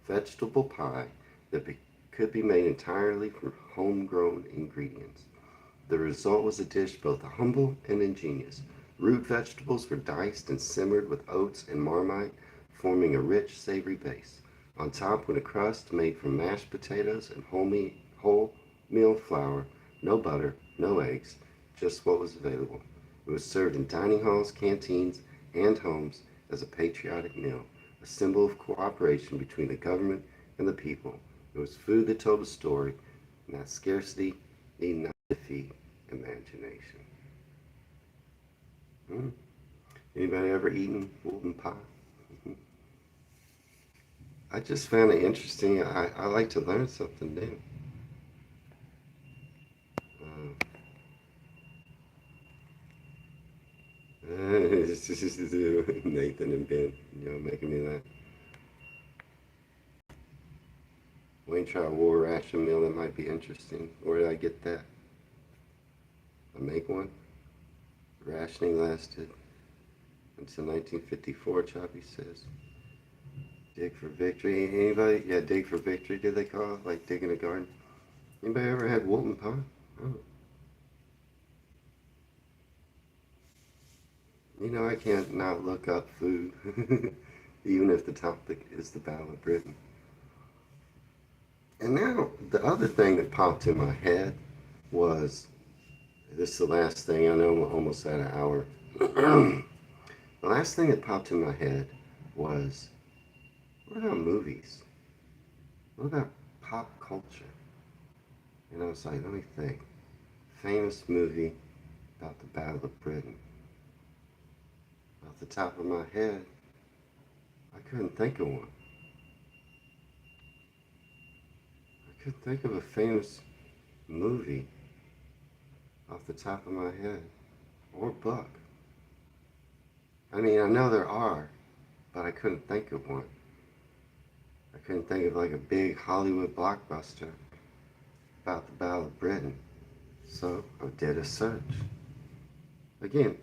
vegetable pie that could be made entirely from homegrown ingredients. The result was a dish both humble and ingenious. Root vegetables were diced and simmered with oats and marmite, forming a rich, savory base. On top went a crust made from mashed potatoes and wholemeal flour, no butter, no eggs, just what was available. It was served in dining halls, canteens, and homes as a patriotic meal, a symbol of cooperation between the government and the people. It was food that told a story, and that scarcity need not defeat imagination. Hmm. Anybody ever eaten Woolton pie? I just found it interesting. I like to learn something new. Uh, Nathan and Ben, making me laugh. Wayne try a war ration meal that might be interesting. Where did I get that? I make one. Rationing lasted until 1954, Choppy says. Dig for victory. Anybody? Yeah, dig for victory, did they call it? Like digging a garden? Anybody ever had Woolton pie? Oh. I can't not look up food, even if the topic is the Battle of Britain. And now, the other thing that popped in my head was, this is the last thing, I know we're almost at an hour. The last thing that popped in my head was, what about movies? What about pop culture? And I was like, let me think. Famous movie about the Battle of Britain. Off the top of my head, I couldn't think of one. I couldn't think of a famous movie off the top of my head or book. I mean, I know there are, but I couldn't think of one. I couldn't think of like a big Hollywood blockbuster about the Battle of Britain. So I did a search. Again,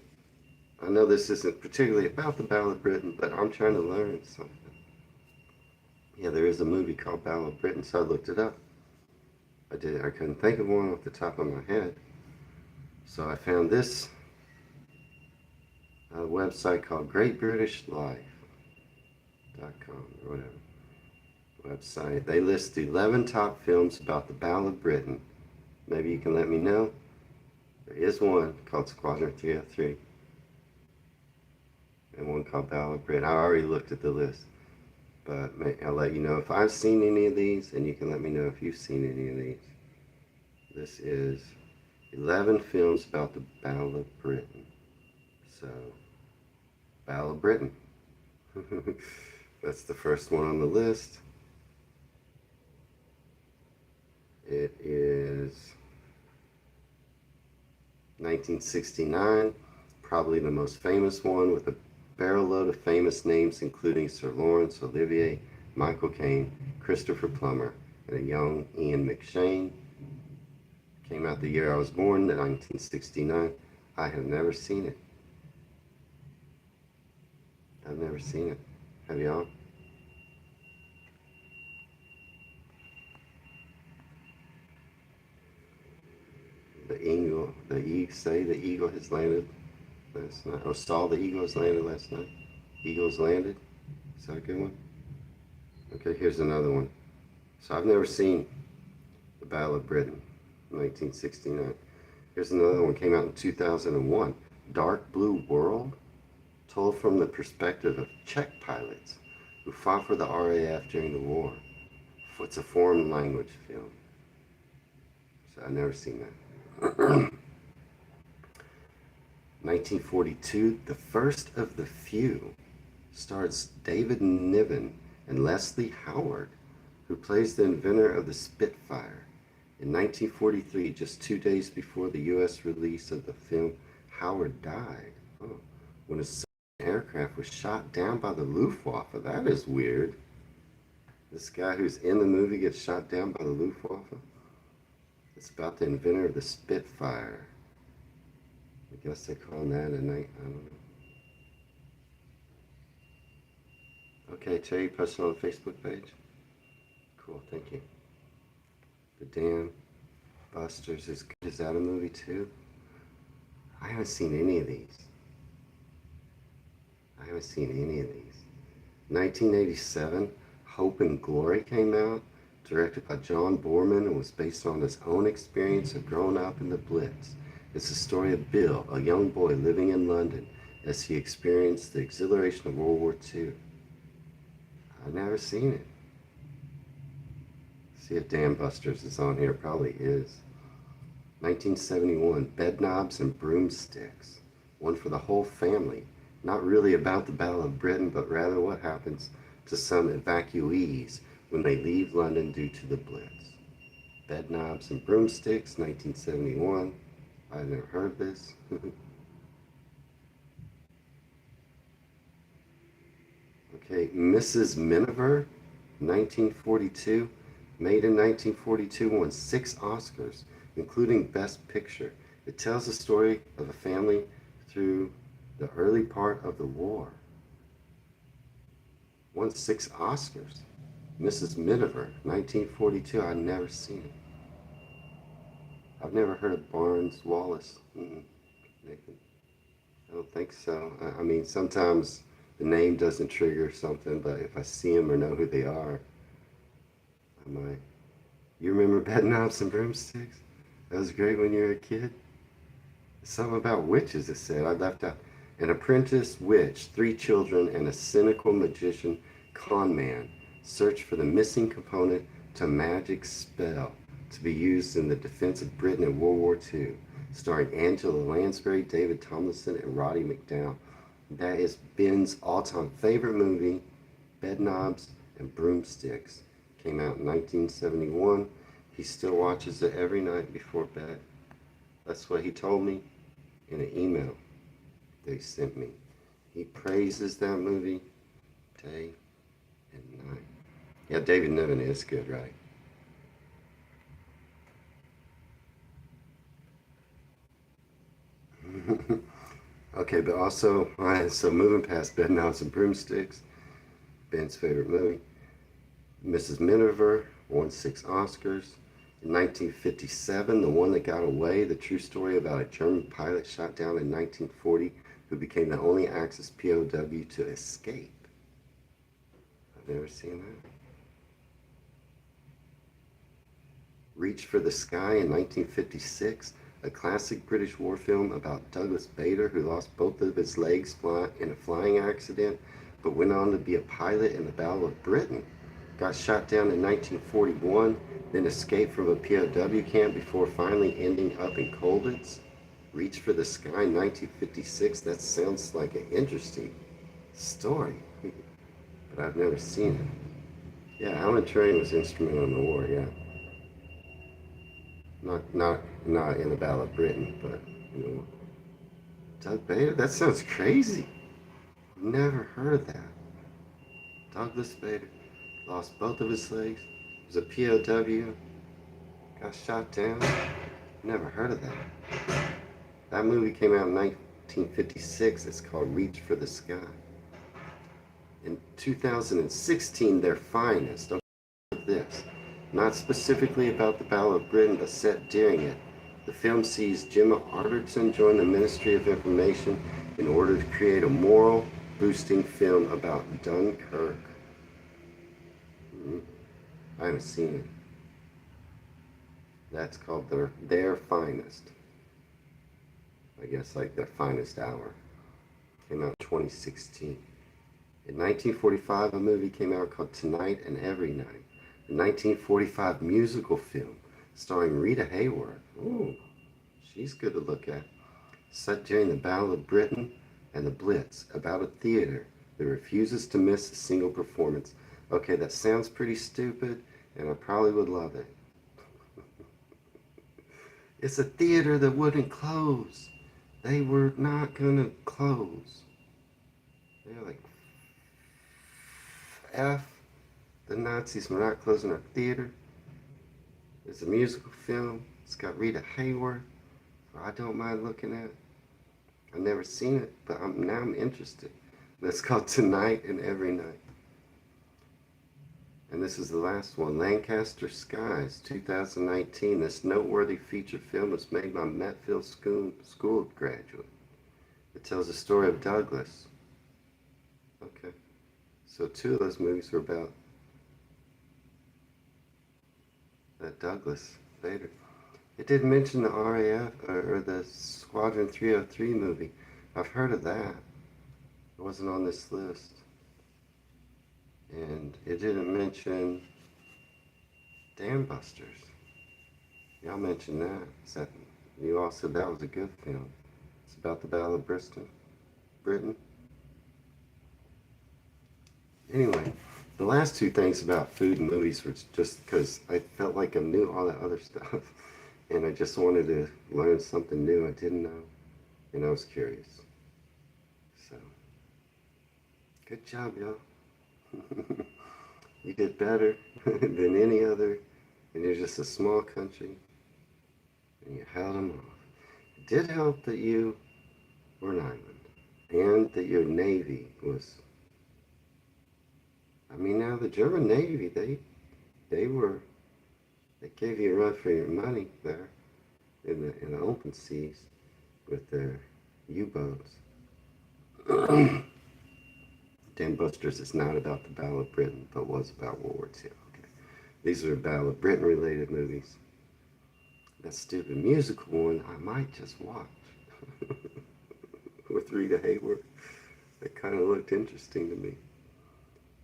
I know this isn't particularly about the Battle of Britain, but I'm trying to learn something. Yeah, there is a movie called Battle of Britain, so I looked it up. I couldn't think of one off the top of my head. So I found this website called GreatBritishLife.com or whatever website. They list 11 top films about the Battle of Britain. Maybe you can let me know. There is one called Squadron 303 and one called Battle of Britain. I already looked at the list, but I'll let you know if I've seen any of these, and you can let me know if you've seen any of these. This is 11 films about the Battle of Britain. So, Battle of Britain. That's the first one on the list. It is 1969, probably the most famous one, with a barrel load of famous names including Sir Laurence Olivier, Michael Caine, Christopher Plummer, and a young Ian McShane. Came out the year I was born, 1969. I have never seen it. I've never seen it. Have y'all? Say the eagle has landed last night, or saw the eagle has landed last night. Eagles landed. Is that a good one? Okay, here's another one. So I've never seen The Battle of Britain, 1969. Here's another one, came out in 2001. Dark Blue World, told from the perspective of Czech pilots who fought for the RAF during the war. It's a foreign language film. So I've never seen that. 1942, The First of the Few, stars David Niven and Leslie Howard, who plays the inventor of the Spitfire. In 1943, just 2 days before the U.S. release of the film, Howard died when a aircraft was shot down by the Luftwaffe. That is weird. This guy who's in the movie gets shot down by the Luftwaffe. It's about the inventor of the Spitfire. I guess they call that a night. I don't know. Okay, Terry, post it on the Facebook page. Cool, thank you. The Dam Busters is good. Is that a movie too? I haven't seen any of these. 1987, Hope and Glory came out, directed by John Boorman, and was based on his own experience of growing up in the Blitz. It's the story of Bill, a young boy living in London, as he experienced the exhilaration of World War II. I've never seen it. See if Dam Busters is on here. Probably is. 1971, Bedknobs and Broomsticks. One for the whole family. Not really about the Battle of Britain, but rather what happens to some evacuees when they leave London due to the Blitz. Bedknobs and Broomsticks, 1971. I've never heard of this. Okay, Mrs. Miniver, 1942. Made in 1942, won 6 Oscars, including Best Picture. It tells the story of a family through the early part of the war. Won 6 Oscars. Mrs. Miniver, 1942. I've never seen it. I've never heard of Barnes Wallace. Nathan, I don't think so. I mean, sometimes the name doesn't trigger something, but if I see them or know who they are, I might. You remember Bedknobs and Broomsticks? That was great when you were a kid. Something about witches, it said. I left out. An apprentice witch, 3 children, and a cynical magician con man search for the missing component to a magic spell to be used in the defense of Britain in World War II, starring Angela Lansbury, David Tomlinson, and Roddy McDowall. That is Ben's all-time favorite movie, Bedknobs and Broomsticks. Came out in 1971. He still watches it every night before bed. That's what he told me in an email they sent me. He praises that movie day and night. Yeah, David Niven is good, right? Okay, but also, so moving past Bedknobs and Broomsticks, Ben's favorite movie, Mrs. Miniver won 6 Oscars. In 1957, The One That Got Away, the true story about a German pilot shot down in 1940 who became the only Axis POW to escape. I've never seen that. Reach for the Sky in 1956, a classic British war film about Douglas Bader, who lost both of his legs in a flying accident, but went on to be a pilot in the Battle of Britain. Got shot down in 1941, then escaped from a POW camp before finally ending up in Colditz. Reach for the Sky, 1956. That sounds like an interesting story, but I've never seen it. Yeah, Alan Turing was instrumental in the war, yeah. Not in the Battle of Britain, but, you know. Doug Bader? That sounds crazy. Never heard of that. Douglas Bader lost both of his legs. Was a POW. Got shot down. Never heard of that. That movie came out in 1956. It's called Reach for the Sky. In 2016, their finest. Okay, this. Not specifically about the Battle of Britain, but set during it. The film sees Gemma Arterton join the Ministry of Information in order to create a moral boosting film about Dunkirk. I haven't seen it. That's called their finest. I guess like their finest hour. Came out in 2016. In 1945, a movie came out called Tonight and Every Night. A 1945 musical film starring Rita Hayworth. Ooh, she's good to look at. Set during the Battle of Britain and the Blitz, about a theater that refuses to miss a single performance. Okay, that sounds pretty stupid, and I probably would love it. It's a theater that wouldn't close. They were not gonna close. They're like, F, the Nazis were not closing our theater. It's a musical film. It's got Rita Hayworth, who I don't mind looking at. I've never seen it, but now I'm interested. That's called Tonight and Every Night. And this is the last one, Lancaster Skies, 2019. This noteworthy feature film was made by Metfield School graduate. It tells the story of Douglas. Okay. So 2 of those movies were about that Douglas Vader. It didn't mention the RAF or the Squadron 303 movie. I've heard of that. It wasn't on this list. And it didn't mention Dam Busters. Y'all mentioned that. You all said that was a good film. It's about the Battle of Britain. Anyway, the last 2 things about food and movies were just because I felt like I knew all that other stuff. And I just wanted to learn something new I didn't know. And I was curious. So, good job, y'all. You did better than any other, and you're just a small country, and you held them off. It did help that you were an island, and that your Navy was, I mean, now the German Navy, they gave you a run for your money there in the open seas with their U-boats. Dam Busters is not about the Battle of Britain, but was about World War II. Okay. These are Battle of Britain related movies. That stupid musical one I might just watch with Rita Hayworth. That kind of looked interesting to me.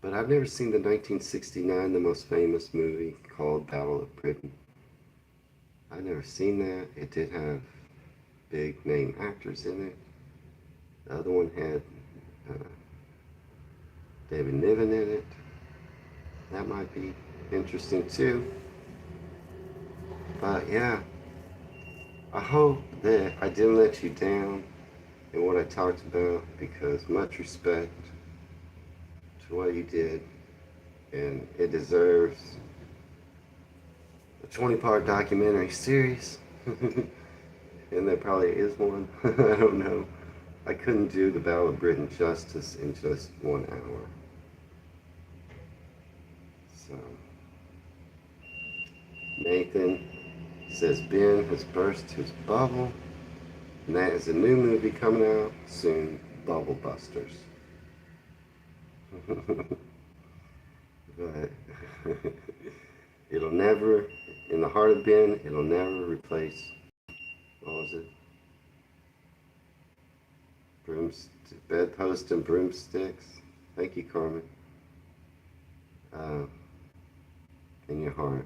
But I've never seen the 1969, the most famous movie called Battle of Britain. I've never seen that. It did have big name actors in it. The other one had David Niven in it. That might be interesting too. But yeah, I hope that I didn't let you down in what I talked about, because much respect to what you did, and it deserves a 20-part documentary series. And there probably is one. I don't know. I couldn't do the Battle of Britain justice in just 1 hour. So, Nathan says Ben has burst his bubble, and that is a new movie coming out soon, Bubble Busters. But it'll never, in the heart of Ben, it'll never replace, what was it? Bedpost and broomsticks. Thank you, Carmen. In your heart.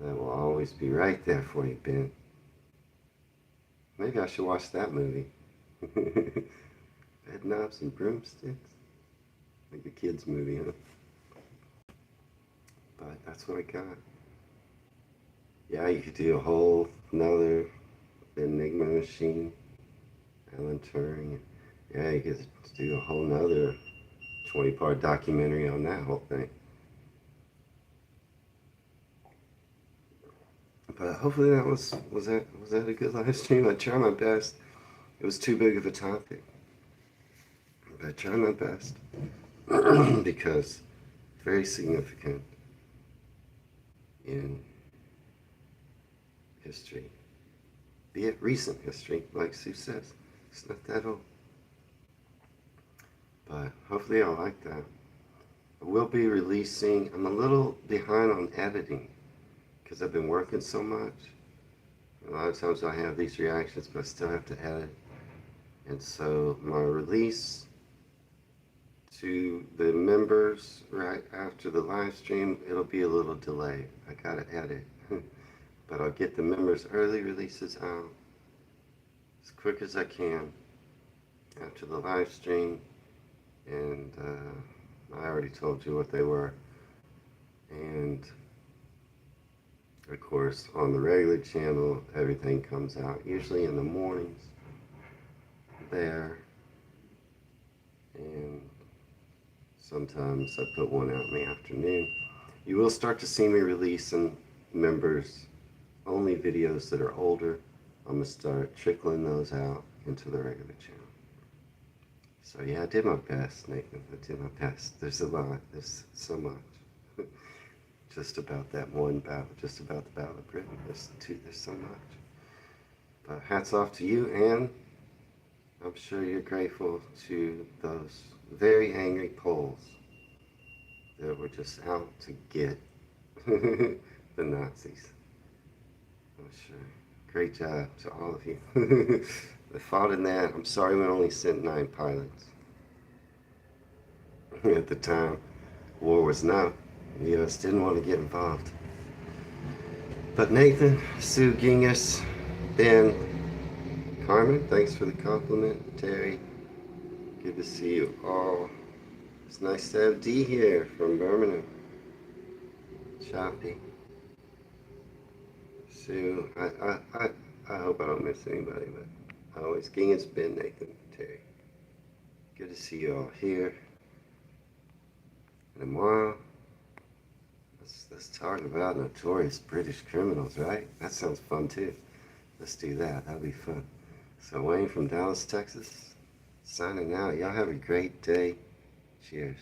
That will always be right there for you, Ben. Maybe I should watch that movie. Bed knobs and broomsticks. Like a kid's movie, huh? But that's what I got. Yeah, you could do a whole another Enigma machine. Alan Turing. Yeah, you could do a whole nother 20-part documentary on that whole thing. But hopefully that was that a good live stream? I tried my best. It was too big of a topic. I try my best because very significant in history. Be it recent history, like Sue says. It's not that old. But hopefully I'll like that. I will be releasing, I'm a little behind on editing because I've been working so much. A lot of times I have these reactions, but I still have to edit. And so my release to the members right after the live stream, it'll be a little delayed. I gotta edit. But I'll get the members' early releases out as quick as I can after the live stream. And I already told you what they were. And of course, on the regular channel, everything comes out usually in the mornings there. And sometimes I put one out in the afternoon. You will start to see me releasing members only videos that are older. I'm going to start trickling those out into the regular channel. So yeah, I did my best, Nathan. I did my best. There's a lot. There's so much. Just about that one battle. Just about the Battle of Britain. There's so much. But hats off to you, and I'm sure you're grateful to those very angry Poles that were just out to get the Nazis. I'm sure. Great job to all of you that fought in that. I'm sorry we only sent 9 pilots. At the time, war was not. The U.S. didn't want to get involved. But Nathan, Sue, Gingus, Ben, Carmen, thanks for the compliment. Terry, good to see you all. It's nice to have Dee here from Birmingham. Choppy. Sue, I hope I don't miss anybody, but always Gingus, Ben, Nathan, Terry. Good to see you all here. And tomorrow, let's talk about notorious British criminals, right? That sounds fun too. Let's do that. That'll be fun. So Wayne from Dallas, Texas, signing out. Y'all have a great day. Cheers.